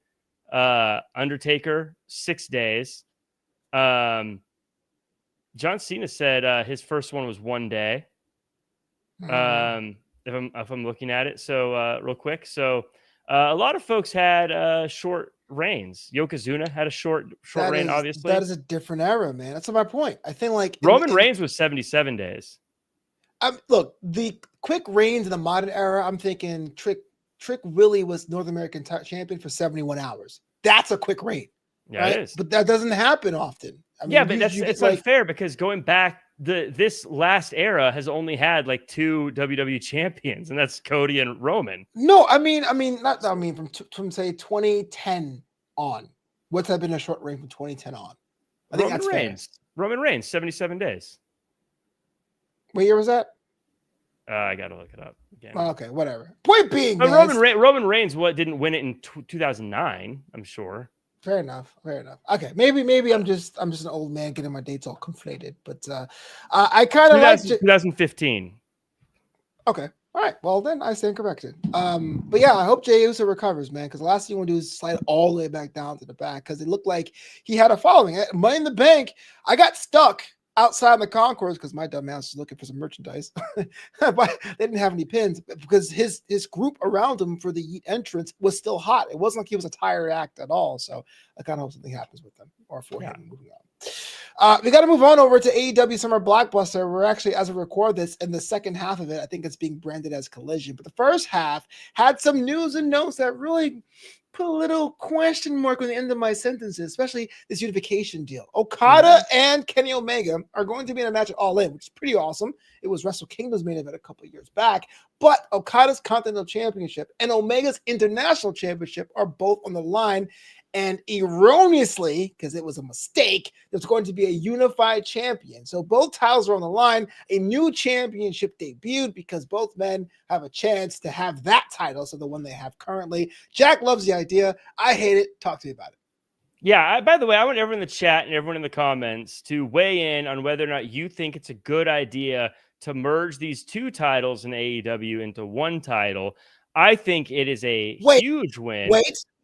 Undertaker, 6 days. John Cena said his first one was 1 day. If I'm looking at it, so real quick, so a lot of folks had short reigns. Yokozuna had a short reign. Obviously, that is a different era, man. That's my point. I think like Roman Reigns was 77 days. Look, the quick reigns in the modern era. I'm thinking Trick Willie was North American champion for 71 hours. That's a quick reign. Yeah, right? It is. But that doesn't happen often. I mean, yeah, but it's unfair because going back, this last era has only had like 2 WWE champions, and that's Cody and Roman. No, I mean from say 2010 on. What's that been a short reign from 2010 on? I think that's fair. Roman Reigns, 77 days. What year was that? I got to look it up again. Okay, whatever. Point being, Roman Reigns didn't win it in 2009. I'm sure. Fair enough. Okay, maybe I'm just an old man getting my dates all conflated, but I kind of like 2015. Okay, all right. Well, then I stand corrected. But yeah, I hope Jey Uso recovers, man, because the last thing you want to do is slide all the way back down to the back because it looked like he had a following. Money in the Bank, I got stuck outside the concourse because my dumb ass was looking for some merchandise, but they didn't have any pins because his group around him for the entrance was still hot. It wasn't like he was a tired act at all. So I kind of hope something happens with them or for him moving on. We got to move on over to AEW Summer Blockbuster. We're actually, as we record this, in the second half of it. I think it's being branded as Collision, but the first half had some news and notes that really put a little question mark on the end of my sentences, especially this unification deal. Okada and Kenny Omega are going to be in a match at All In, which is pretty awesome. It was Wrestle Kingdom's main event a couple of years back, but Okada's Continental Championship and Omega's International Championship are both on the line. And erroneously, because it was a mistake, there's going to be a unified champion. So both titles are on the line. A new championship debuted because both men have a chance to have that title, so the one they have currently. Jack loves the idea. I hate it. Talk to me about it. Yeah, by the way, I want everyone in the chat and everyone in the comments to weigh in on whether or not you think it's a good idea to merge these 2 titles in AEW into one title. I think it is a huge win.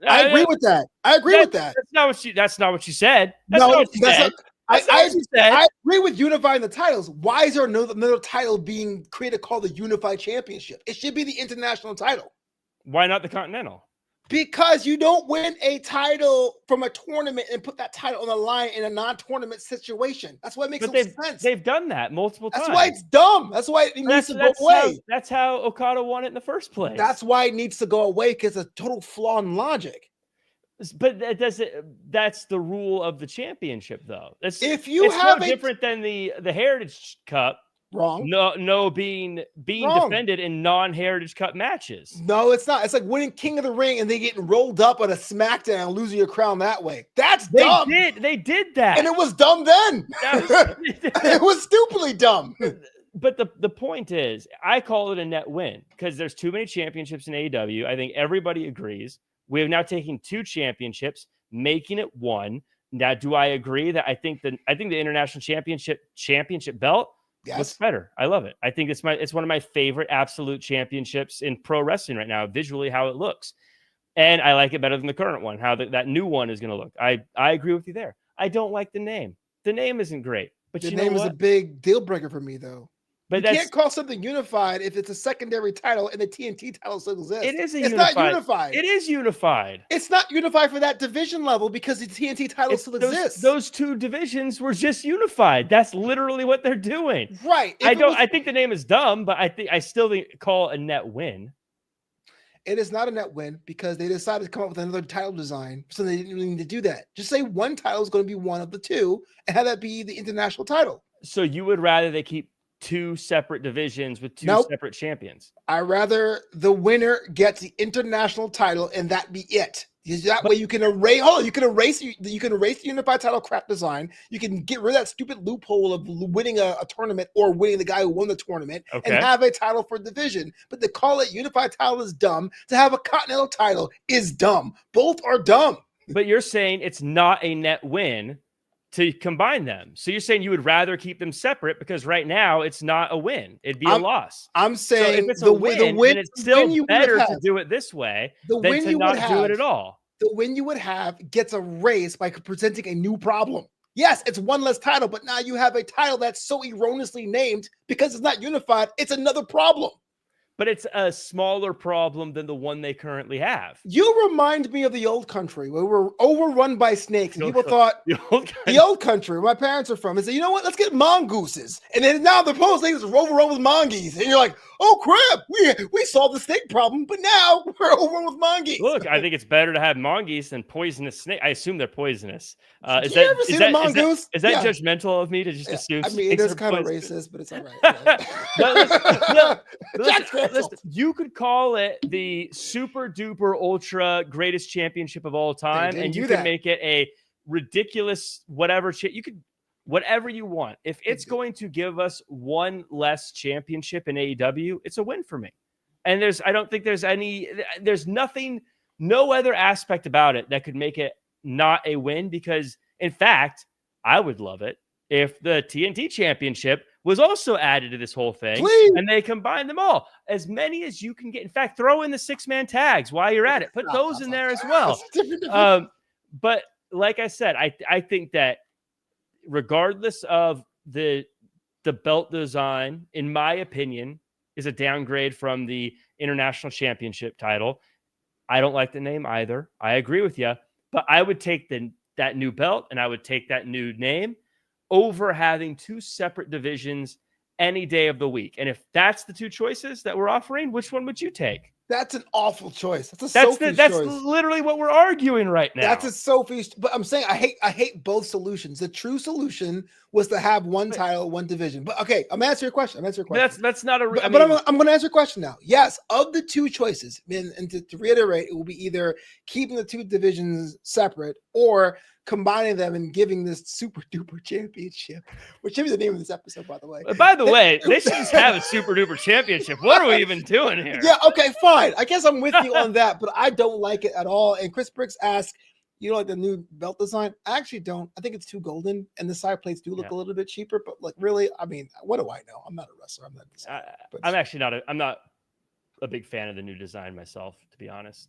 I agree with that. That's not what you said. I agree with unifying the titles. Why is there another title being created called the Unified Championship? It should be the international title. Why not the Continental? Because you don't win a title from a tournament and put that title on the line in a non-tournament situation. That's why it makes no sense. They've done that multiple times. That's why it's dumb. That's why it needs to go away. That's how Okada won it in the first place. That's why it needs to go away because it's a total flaw in logic. But that's the rule of the championship, though. It's different than the Heritage Cup. Wrong. No, being defended in non-Heritage Cup matches. No, it's not. It's like winning King of the Ring and then getting rolled up on a SmackDown and losing your crown that way. That's dumb. They did that, and it was dumb then. It was stupidly dumb. But the point is, I call it a net win because there's too many championships in AEW. I think everybody agrees. We have now taken 2 championships, making it 1. Now, do I agree that I think the International Championship belt Looks better. I love it. I think it's one of my favorite absolute championships in pro wrestling right now, visually how it looks. And I like it better than the current one, how that new one is going to look. I agree with you there. I don't like the name. The name isn't great. But the you know name is what? a big deal breaker for me, though. But you can't call something unified if it's a secondary title and the TNT title still exists. It's not unified. It is unified. It's not unified for that division level because the TNT title still exists. Those two divisions were just unified. That's literally what they're doing. Right. I think the name is dumb, but I still call it a net win. It is not a net win because they decided to come up with another title design, so they didn't really need to do that. Just say one title is going to be one of the two and have that be the international title. So you would rather they keep two separate divisions with two separate champions? I rather the winner gets the international title and that be it. That way you can erase. You can erase the unified title crap design. You can get rid of that stupid loophole of winning a tournament or winning the guy who won the tournament and have a title for division. But to call it unified title is dumb. To have a continental title is dumb. Both are dumb. But you're saying it's not a net win to combine them. So you're saying you would rather keep them separate because right now it's not a win. It'd be a loss. I'm saying so if it's a win, then it's still better to do it this way than to not do it at all. The win you would have gets erased by presenting a new problem. Yes, it's one less title, but now you have a title that's so erroneously named because it's not unified. It's another problem. But it's a smaller problem than the one they currently have. You remind me of the old country where we were overrun by snakes and people thought the old country where my parents are from and said, you know what, let's get mongooses. And then now the post things overrun with mongoose. And you're like, oh crap, we solved the snake problem, but now we're overrun with mongoose. Look, I think it's better to have mongoose than poisonous snake. I assume they're poisonous. Is that mongoose? Is that judgmental of me to just assume? I mean, it is kind of racist, but it's all right. Listen, you could call it the super duper ultra greatest championship of all time, and you could make it a ridiculous whatever. You could whatever you want. If it's going to give us one less championship in AEW, it's a win for me. And I don't think there's nothing, no other aspect about it that could make it not a win. Because in fact, I would love it if the TNT championship was also added to this whole thing. Please. And they combine them all. As many as you can get. In fact, throw in the 6-man tags while you're at it. Put those in there as well. But like I said, I think that regardless of the belt design, in my opinion, is a downgrade from the International Championship title. I don't like the name either. I agree with you. But I would take that new belt and I would take that new name over having two separate divisions any day of the week. And if that's the two choices that we're offering, which one would you take? That's an awful choice. That's literally what we're arguing right now. That's a Sophie's. But I'm saying I hate both solutions. The true solution was to have one title, one division. But okay, I'm answering your question. That's not a. But I'm going to answer your question now. Yes, of the two choices, and to reiterate, it will be either keeping the two divisions separate or combining them and giving this super duper championship, which should be the name of this episode, by the way. By the way, they should just have a super duper championship. What are we even doing here? Yeah, okay, fine. I guess I'm with you on that, but I don't like it at all. And Chris Briggs asked, you know, like the new belt design? I actually don't. I think it's too golden, and the side plates do look a little bit cheaper. But like, really, I mean, what do I know? I'm not a wrestler. I'm not. I'm not a big fan of the new design myself, to be honest.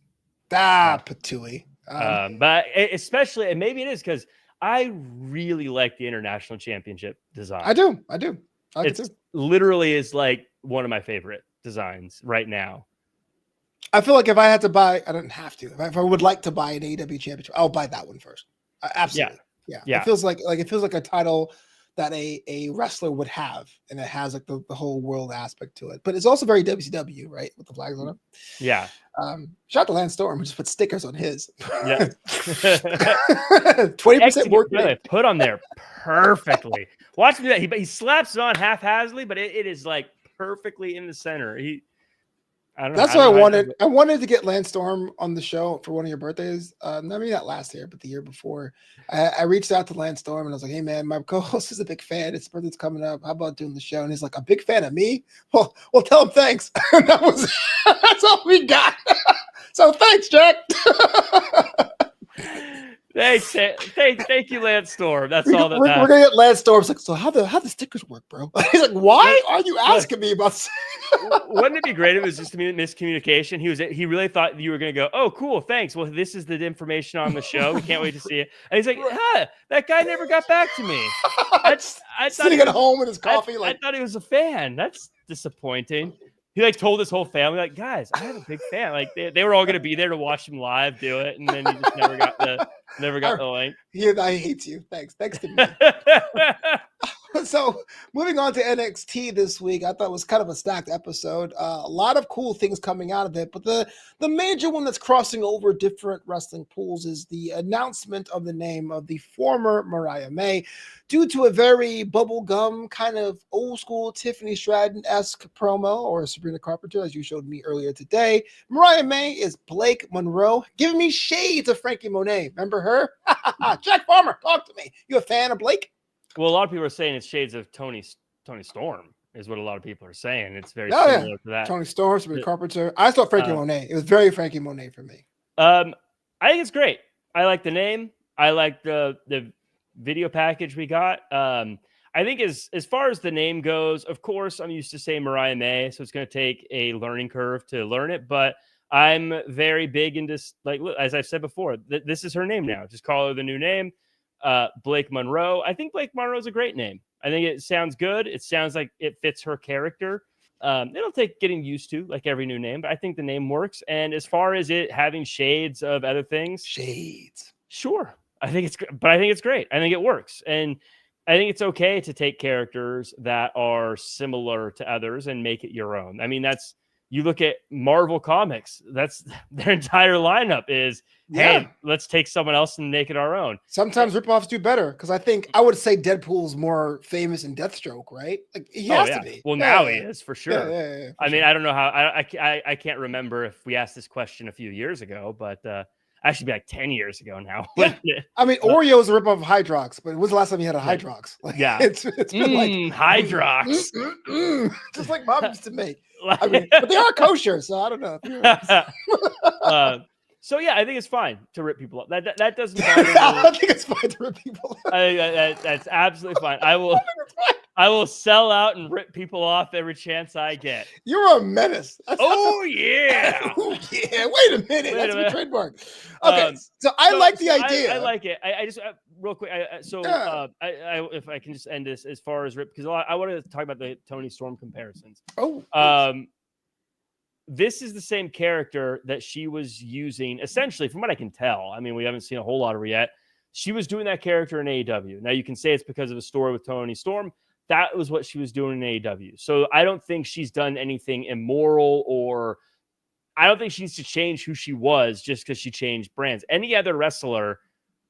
Patooey. But especially, and maybe it is because I really like the International Championship design. I do. It literally is like one of my favorite designs right now. I feel like if I had to buy, I don't have to. If I would like to buy an AEW championship, I'll buy that one first. Absolutely. Yeah. It feels like a title that a wrestler would have, and it has like the whole world aspect to it. But it's also very WCW, right? With the flags on it. Yeah. Shout out to Lance Storm, who just put stickers on his. Yeah. 20% more. Put on there perfectly. Watch him do that. He slaps it on haphazardly, but it is like perfectly in the center. I don't know. That's what I wanted. I wanted to get Lance Storm on the show for one of your birthdays. Maybe not last year, but the year before. I reached out to Lance Storm and I was like, "Hey man, my co-host is a big fan. His birthday's coming up. How about doing the show?" And he's like, "A big fan of me? Well, tell him thanks." And that's all we got. So thanks, Jack. Thank you, Lance Storm. That's all that We're matters. gonna get Lance Storm's like, so how the stickers work, bro? He's like, why are you asking me about? Wouldn't it be great if it was just a miscommunication? He really thought you were going to go, oh, cool, thanks. Well, this is the information on the show. We can't wait to see it. And he's like, that guy never got back to me. I thought Sitting at home with his coffee, I thought he was a fan. That's disappointing. He like told his whole family, like, guys, I have a big fan. Like they were all going to be there to watch him live do it, and then he just never got the link. I hate you. Thanks to me. So moving on to NXT this week, I thought it was kind of a stacked episode. A lot of cool things coming out of it, but the major one that's crossing over different wrestling pools is the announcement of the name of the former Mariah May, due to a very bubblegum kind of old school Tiffany Stratton-esque promo, or Sabrina Carpenter, as you showed me earlier today. Mariah May is Blake Monroe, giving me shades of Frankie Monet. Remember her? Jack Farmer, talk to me. You a fan of Blake? Well, a lot of people are saying it's shades of Tony Storm, is what a lot of people are saying. It's very similar to that. Tony Storm, Sabrina Carpenter. I saw Frankie Monet. It was very Frankie Monet for me. I think it's great. I like the name. I like the video package we got. I think as far as the name goes, of course, I'm used to saying Mariah May, so it's going to take a learning curve to learn it. But I'm very big into, like, as I've said before, this is her name now. Just call her the new name. Blake Monroe. I think Blake Monroe is a great name. I think it sounds good. It sounds like it fits her character. It'll take getting used to, like every new name, but I think the name works. And as far as it having shades of other things, sure. I think it's great. I think it works. And I think it's okay to take characters that are similar to others and make it your own. I mean, you look at Marvel Comics, that's their entire lineup is, hey, let's take someone else and make it our own. Sometimes ripoffs do better, because I would say Deadpool's more famous in Deathstroke, right? Like he has to be. Well, now he is for sure. For I mean, I don't know how. I can't remember if we asked this question a few years ago, but actually be like 10 years ago now. Yeah. I mean, Oreo's a ripoff of Hydrox, but when's the last time you had a Hydrox? Like, it's been like Hydrox, just like Mom used to make. I mean, but they are kosher, so I don't know. So yeah, I think it's fine to rip people up. That doesn't bother me. I think it's fine to rip people up. That's absolutely fine. I will sell out and rip people off every chance I get. You're a menace. Yeah. Oh yeah. Wait a minute. That's my trademark. Okay. So I like the idea. I like it. I just real quick. If I can just end this as far as rip, because I wanted to talk about the Tony Storm comparisons. This is the same character that she was using, essentially, from what I can tell. I mean, we haven't seen a whole lot of her yet. She was doing that character in AEW. Now, you can say it's because of a story with Tony Storm. That was what she was doing in AEW. So I don't think she's done anything immoral, or I don't think she needs to change who she was just because she changed brands. Any other wrestler,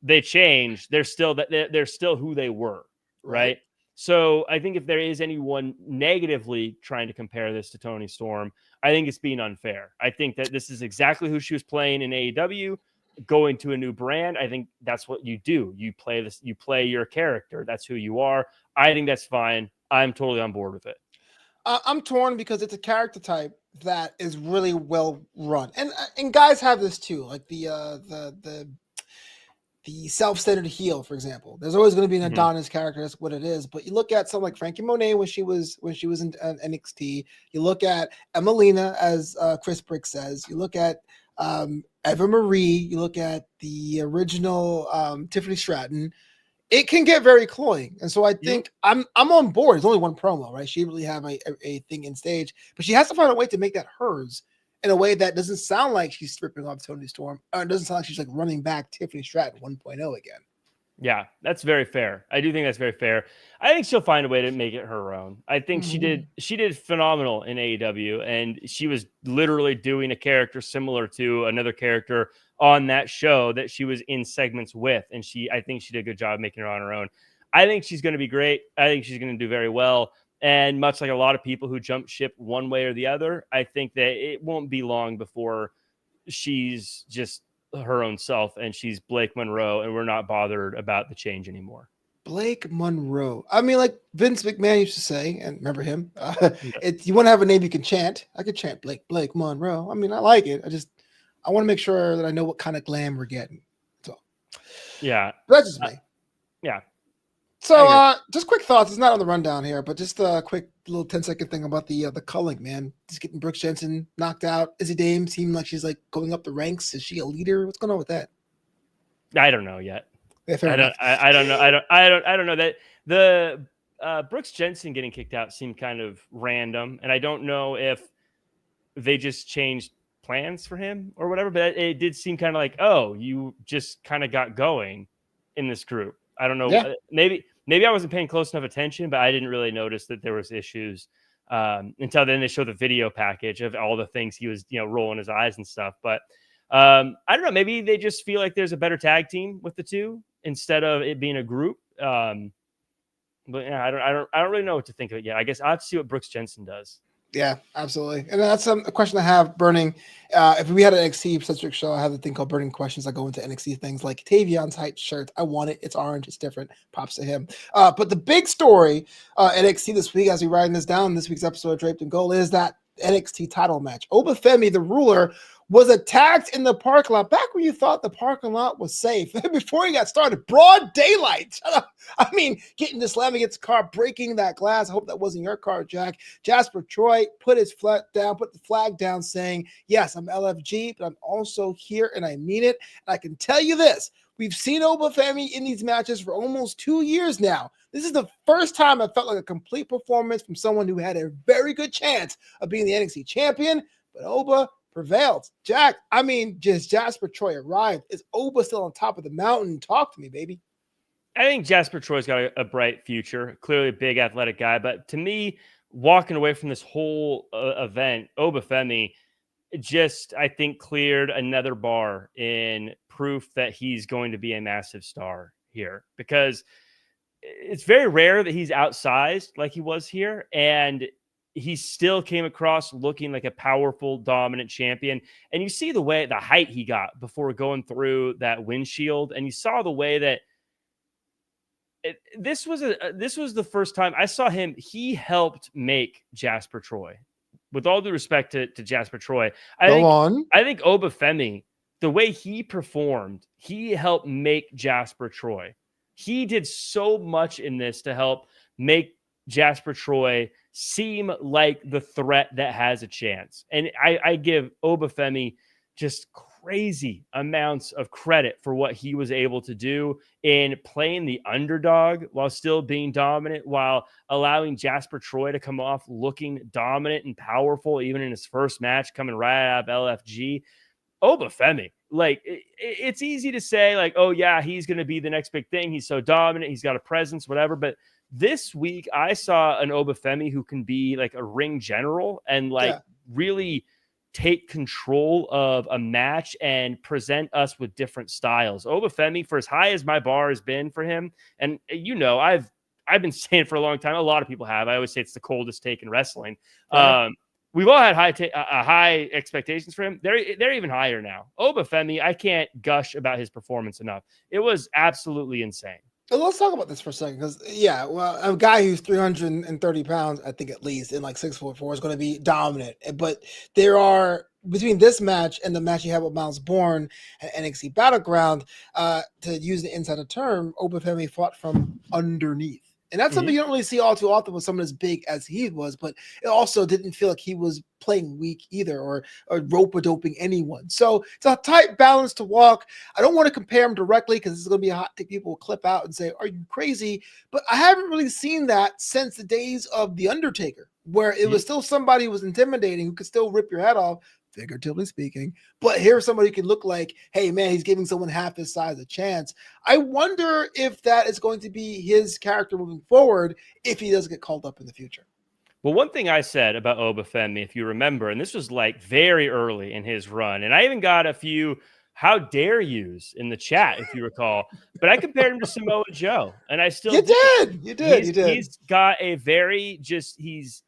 they change, they're still who they were, right? So I think if there is anyone negatively trying to compare this to Tony Storm, I think it's being unfair. I think that this is exactly who she was playing in AEW. Going to a new brand, I think that's what you do. You play your character. That's who you are. I think that's fine. I'm totally on board with it. I'm torn because it's a character type that is really well run, and guys have this too. Like the self-centered heel, for example. There's always going to be an Adonis character. That's what it is. But you look at someone like Frankie Monet when she was in NXT. You look at Emelina, as Chris Brick says. You look at Eva Marie. You look at the original Tiffany Stratton. It can get very cloying, and so I think I'm on board. There's only one promo, right? She really have a thing in stage, but she has to find a way to make that hers in a way that doesn't sound like she's stripping off Tony Storm. It doesn't sound like she's like running back Tiffany Stratton 1.0 again. Yeah, that's very fair. I do think that's very fair. I think she'll find a way to make it her own. I think she did phenomenal in AEW, and she was literally doing a character similar to another character on that show that she was in segments with, and I think she did a good job making her on her own. I think she's going to be great. I think she's going to do very well. And much like a lot of people who jump ship one way or the other, I think that it won't be long before she's just her own self and she's Blake Monroe, and we're not bothered about the change anymore. Blake Monroe. I mean, like Vince McMahon used to say, and remember him, you want to have a name you can chant. I could chant Blake Monroe. I mean, I like it. I want to make sure that I know what kind of glam we're getting. So Yeah. But that's just me. Yeah. So, just quick thoughts. It's not on the rundown here, but just a quick little 10-second thing about the culling, man. Just getting Brooks Jensen knocked out. Izzy Dame seemed like she's like going up the ranks. Is she a leader? What's going on with that? I don't know yet. Yeah, fair I enough. don't know. I don't know that the Brooks Jensen getting kicked out seemed kind of random, and I don't know if they just changed plans for him or whatever. But it did seem kind of like, oh, you just kind of got going in this group. I don't know. Yeah. Maybe I wasn't paying close enough attention, but I didn't really notice that there was issues until then they showed the video package of all the things he was, rolling his eyes and stuff. But I don't know. Maybe they just feel like there's a better tag team with the two instead of it being a group. But yeah, I don't really know what to think of it yet. I guess I'll have to see what Brooks Jensen does. Yeah, absolutely. And that's a question I have burning. If we had an NXT centric show, I have a thing called burning questions. I go into NXT things like Tavion's height shirt. I want it. It's orange. It's different. Props to him. But the big story NXT this week, as we writing this down, this week's episode of Draped and Gold, is that NXT title match. Obafemi, the ruler, was attacked in the parking lot back when you thought the parking lot was safe. Before he got started, broad daylight. I mean, getting to slam against the car, breaking that glass. I hope that wasn't your car, Jack. Jasper Troy put his flag down, saying, yes, I'm LFG, but I'm also here and I mean it. And I can tell you this. We've seen Obafemi in these matches for almost 2 years now. This is the first time I felt like a complete performance from someone who had a very good chance of being the NXT champion, but Oba prevailed. Jack, I mean, just Jasper Troy arrived. Is Oba still on top of the mountain? Talk to me, baby. I think Jasper Troy's got a bright future. Clearly a big athletic guy. But to me, walking away from this whole event, Obafemi just, I think, cleared another bar in proof that he's going to be a massive star here. Because it's very rare that he's outsized like he was here. And he still came across looking like a powerful, dominant champion. And you see the height he got before going through that windshield. And you saw the way that this was the first time I saw him. He helped make Jasper Troy. With all due respect to Jasper Troy, I think Obafemi, the way he performed, he helped make Jasper Troy. He did so much in this to help make Jasper Troy seem like the threat that has a chance. And I give Obafemi just crazy amounts of credit for what he was able to do in playing the underdog while still being dominant, while allowing Jasper Troy to come off looking dominant and powerful, even in his first match coming right out of LFG. Obafemi, like, it's easy to say, like, oh yeah, he's going to be the next big thing. He's so dominant. He's got a presence, whatever. But this week I saw an Obafemi who can be like a ring general and really take control of a match and present us with different styles. Obafemi, for as high as my bar has been for him, and I've been saying for a long time, a lot of people have. I always say it's the coldest take in wrestling. Right. We've all had high expectations for him. They're even higher now. Obafemi, I can't gush about his performance enough. It was absolutely insane. Let's talk about this for a second, because a guy who's 330 pounds, I think at least, in like 6'4" is going to be dominant. But there are, between this match and the match you have with Miles Bourne at NXT Battleground, to use the insider term, Obafemi fought from underneath. And that's something you don't really see all too often with someone as big as he was, but it also didn't feel like he was playing weak either or rope-a-doping anyone. So it's a tight balance to walk. I don't want to compare him directly because this is going to be a hot take people will clip out and say, are you crazy? But I haven't really seen that since the days of The Undertaker, where it was still somebody who was intimidating, who could still rip your head off, figuratively speaking. But here's somebody who can look like, hey, man, he's giving someone half his size a chance. I wonder if that is going to be his character moving forward if he does get called up in the future. Well, one thing I said about Obafemi, if you remember, and this was like very early in his run, and I even got a few "how dare yous" in the chat, if you recall. But I compared him to Samoa Joe, and I still You did. He's got a he's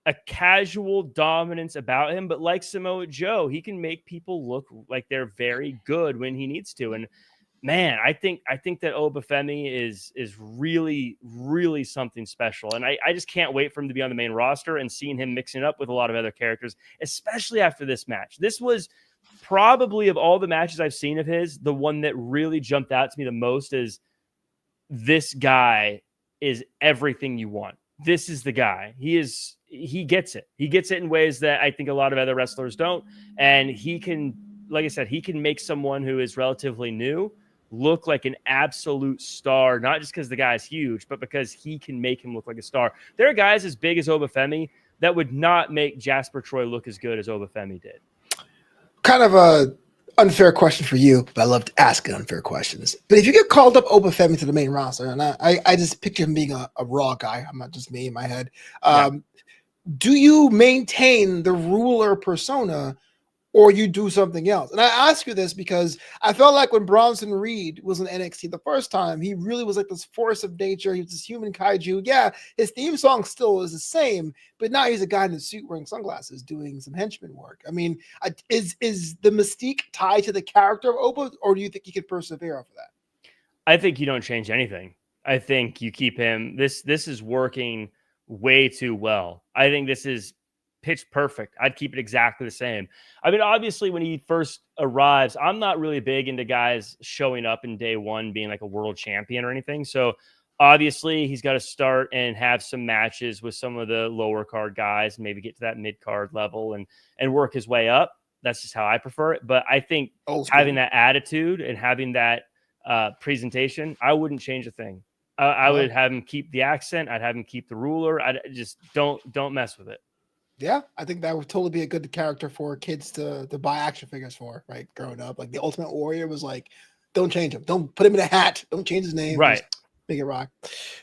a casual dominance about him, but like Samoa Joe, he can make people look like they're very good when he needs to. And man, I think that Obafemi is really, really something special. And I just can't wait for him to be on the main roster and seeing him mixing it up with a lot of other characters, especially after this match. This was probably of all the matches I've seen of his, the one that really jumped out to me the most is this guy is everything you want. This is the guy. He gets it. He gets it in ways that I think a lot of other wrestlers don't. And he can, like I said, he can make someone who is relatively new look like an absolute star, not just because the guy is huge, but because he can make him look like a star. There are guys as big as Obafemi that would not make Jasper Troy look as good as Obafemi did. Kind of a unfair question for you, but I love asking unfair questions. But if you get called up Obafemi to the main roster, and I just picture him being a raw guy, I'm not just me in my head. Do you maintain the ruler persona, or you do something else? And I ask you this because I felt like when Bronson Reed was in NXT the first time, he really was like this force of nature. He was this human kaiju. Yeah, his theme song still is the same, but now he's a guy in a suit wearing sunglasses doing some henchman work. I mean, is the mystique tied to the character of Oba, or do you think he could persevere off of that? I think you don't change anything. I think you keep him. This is working way too well. I think this is pitch perfect. I'd keep it exactly the same. I mean, obviously, when he first arrives, I'm not really big into guys showing up in day one being like a world champion or anything. So obviously, he's got to start and have some matches with some of the lower card guys, maybe get to that mid card level and work his way up. That's just how I prefer it. But I think having that attitude and having that presentation, I wouldn't change a thing. I would have him keep the accent. I'd have him keep the ruler. I just don't mess with it. Yeah, I think that would totally be a good character for kids to buy action figures for, right? Growing up, like the Ultimate Warrior was like, don't change him, don't put him in a hat, don't change his name, right? Just make it rock.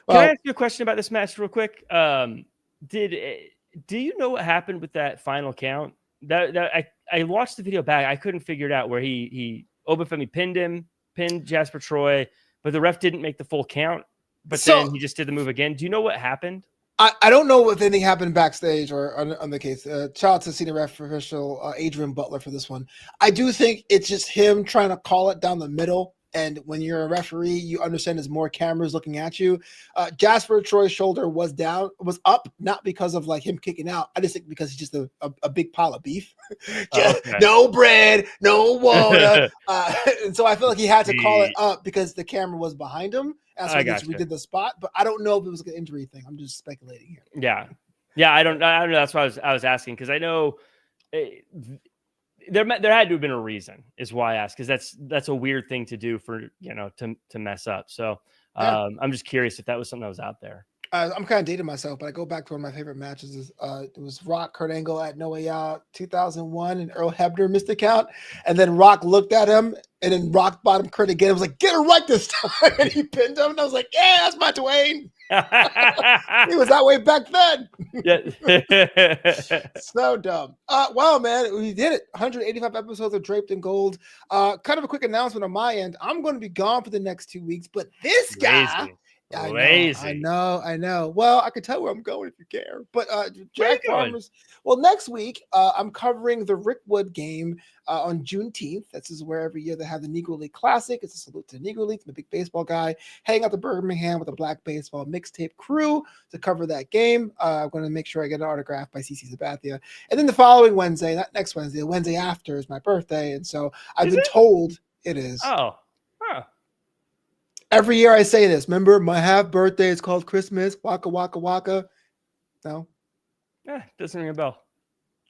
Well, can I ask you a question about this match real quick? Do you know what happened with that final count? That I watched the video back, I couldn't figure it out where he Obafemi pinned Jasper Troy, but the ref didn't make the full count. But then he just did the move again. Do you know what happened? I don't know if anything happened backstage or on the case. Shout out to senior ref official Adrian Butler for this one. I do think it's just him trying to call it down the middle. And when you're a referee, you understand there's more cameras looking at you. Jasper Troy's shoulder was up, not because of like him kicking out. I just think because he's just a big pile of beef. No bread, no water. And so I feel like he had to call it up because the camera was behind him. That's why we did the spot, but I don't know if it was like an injury thing. I'm just speculating here. Yeah. I don't know. That's why I was asking, because I know there had to have been a reason, is why I asked, because that's a weird thing to do for to mess up. So I'm just curious if that was something that was out there. I'm kind of dating myself, but I go back to one of my favorite matches. It was Rock, Kurt Angle at No Way Out 2001, and Earl Hebner missed the count. And then Rock looked at him, and then Rock bottom Kurt again. I was like, get it right this time. And he pinned him. And I was like, yeah, that's my Dwayne. He was that way back then. So dumb. Wow, man, we did it. 185 episodes of Draped in Gold. Kind of a quick announcement on my end. I'm going to be gone for the next 2 weeks, but this guy... I know. Well, I can tell where I'm going if you care. But Jack Farmers. Well, next week I'm covering the Rickwood game on Juneteenth. This is where every year they have the Negro League Classic. It's a salute to the Negro League. I'm a big baseball guy. Heading out to Birmingham with a Black Baseball mixtape crew to cover that game. I'm going to make sure I get an autograph by CC Sabathia. And then the following Wednesday, not next Wednesday, the Wednesday after is my birthday. And so I've been told it is. Oh, huh. Every year I say this. Remember, my half birthday is called Christmas. Waka, waka, waka. No? Doesn't ring a bell.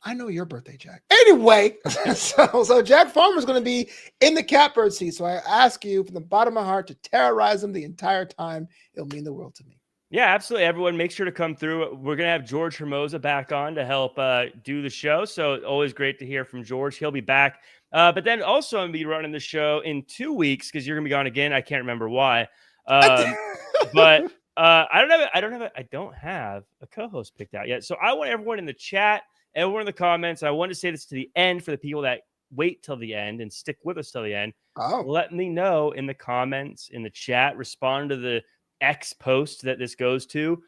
I know your birthday, Jack. Anyway, so Jack Farmer's going to be in the catbird seat. So I ask you from the bottom of my heart to terrorize him the entire time. It'll mean the world to me. Yeah, absolutely. Everyone, make sure to come through. We're going to have George Hermosa back on to help do the show. So always great to hear from George. He'll be back. But then also I'm going to be running the show in 2 weeks because you're going to be gone again. I can't remember why. But I don't have a co-host picked out yet. So I want everyone in the chat, everyone in the comments. I want to say this to the end for the people that wait till the end and stick with us till the end. Let me know in the comments, in the chat, respond to the X post that this goes to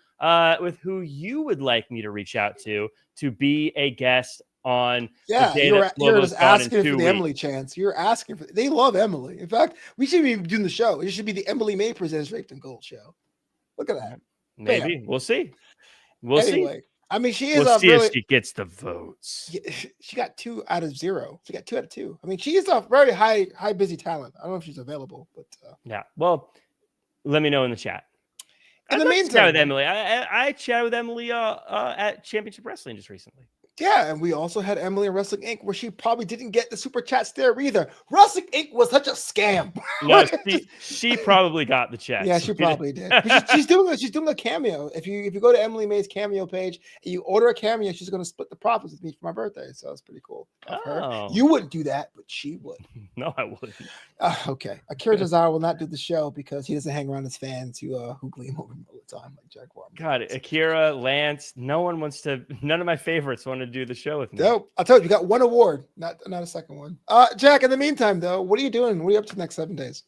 with who you would like me to reach out to be a guest on the day that you're just asking for the weeks. Emily chance. You're asking for. They love Emily. In fact, we should be doing the show. It should be the Emily May Presents Draped in Gold show. Look at that. Maybe. Bam. We'll see. Anyway, I mean, she is We'll a see really. if she gets the votes. She got 2 out of 0. She got 2 out of 2. I mean, she is a very high busy talent. I don't know if she's available, but Yeah. Well, let me know in the chat. in the I'd love to chat with meantime, Emily. I chatted with Emily at Championship Wrestling just recently. yeah, and we also had Emily in Wrestling Inc., where she probably didn't get the super chats there either. Wrestling Inc. was such a scam. No, she probably got the checks. Yeah, she probably did. But she's doing a cameo. If you go to Emily May's cameo page and you order a cameo, she's going to split the profits with me for my birthday. So it's pretty cool of her. You wouldn't do that, but she would. No, I wouldn't. Okay, Akira Tozawa will not do the show because he doesn't hang around his fans who gleam over him all the time like Jack Warren. God, Akira, Lance, none of my favorites want to do the show with me. Dope. I told you, you got 1 award, not a second one. Jack, in the meantime, though, what are you doing? What are you up to the next 7 days?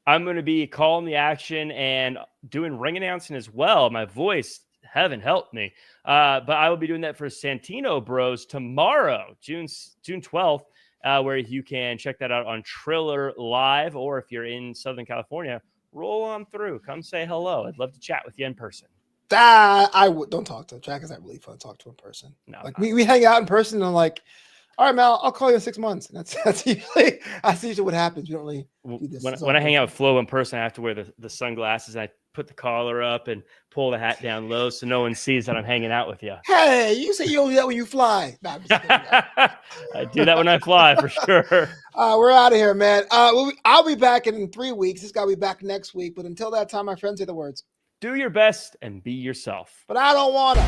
I'm going to be calling the action and doing ring announcing as well. My voice, heaven help me. But I will be doing that for Santino Bros tomorrow, June 12th, where you can check that out on Triller Live, or if you're in Southern California, roll on through. Come say hello. I'd love to chat with you in person. I would don't talk to Jack. Is that really fun to talk to in person? No, like we hang out in person and I'm like, all right, Mal, I'll call you in 6 months. And that's usually what happens. We don't really do this. When I hang out with Flo in person, I have to wear the sunglasses. And I put the collar up and pull the hat down low so no one sees that I'm hanging out with you. Hey, you say you only do that when you fly. Nah, I'm just kidding, I do that when I fly for sure. We're out of here, man. I'll be back in 3 weeks. This guy will be back next week. But until that time, my friends, say the words. Do your best and be yourself. But I don't want to.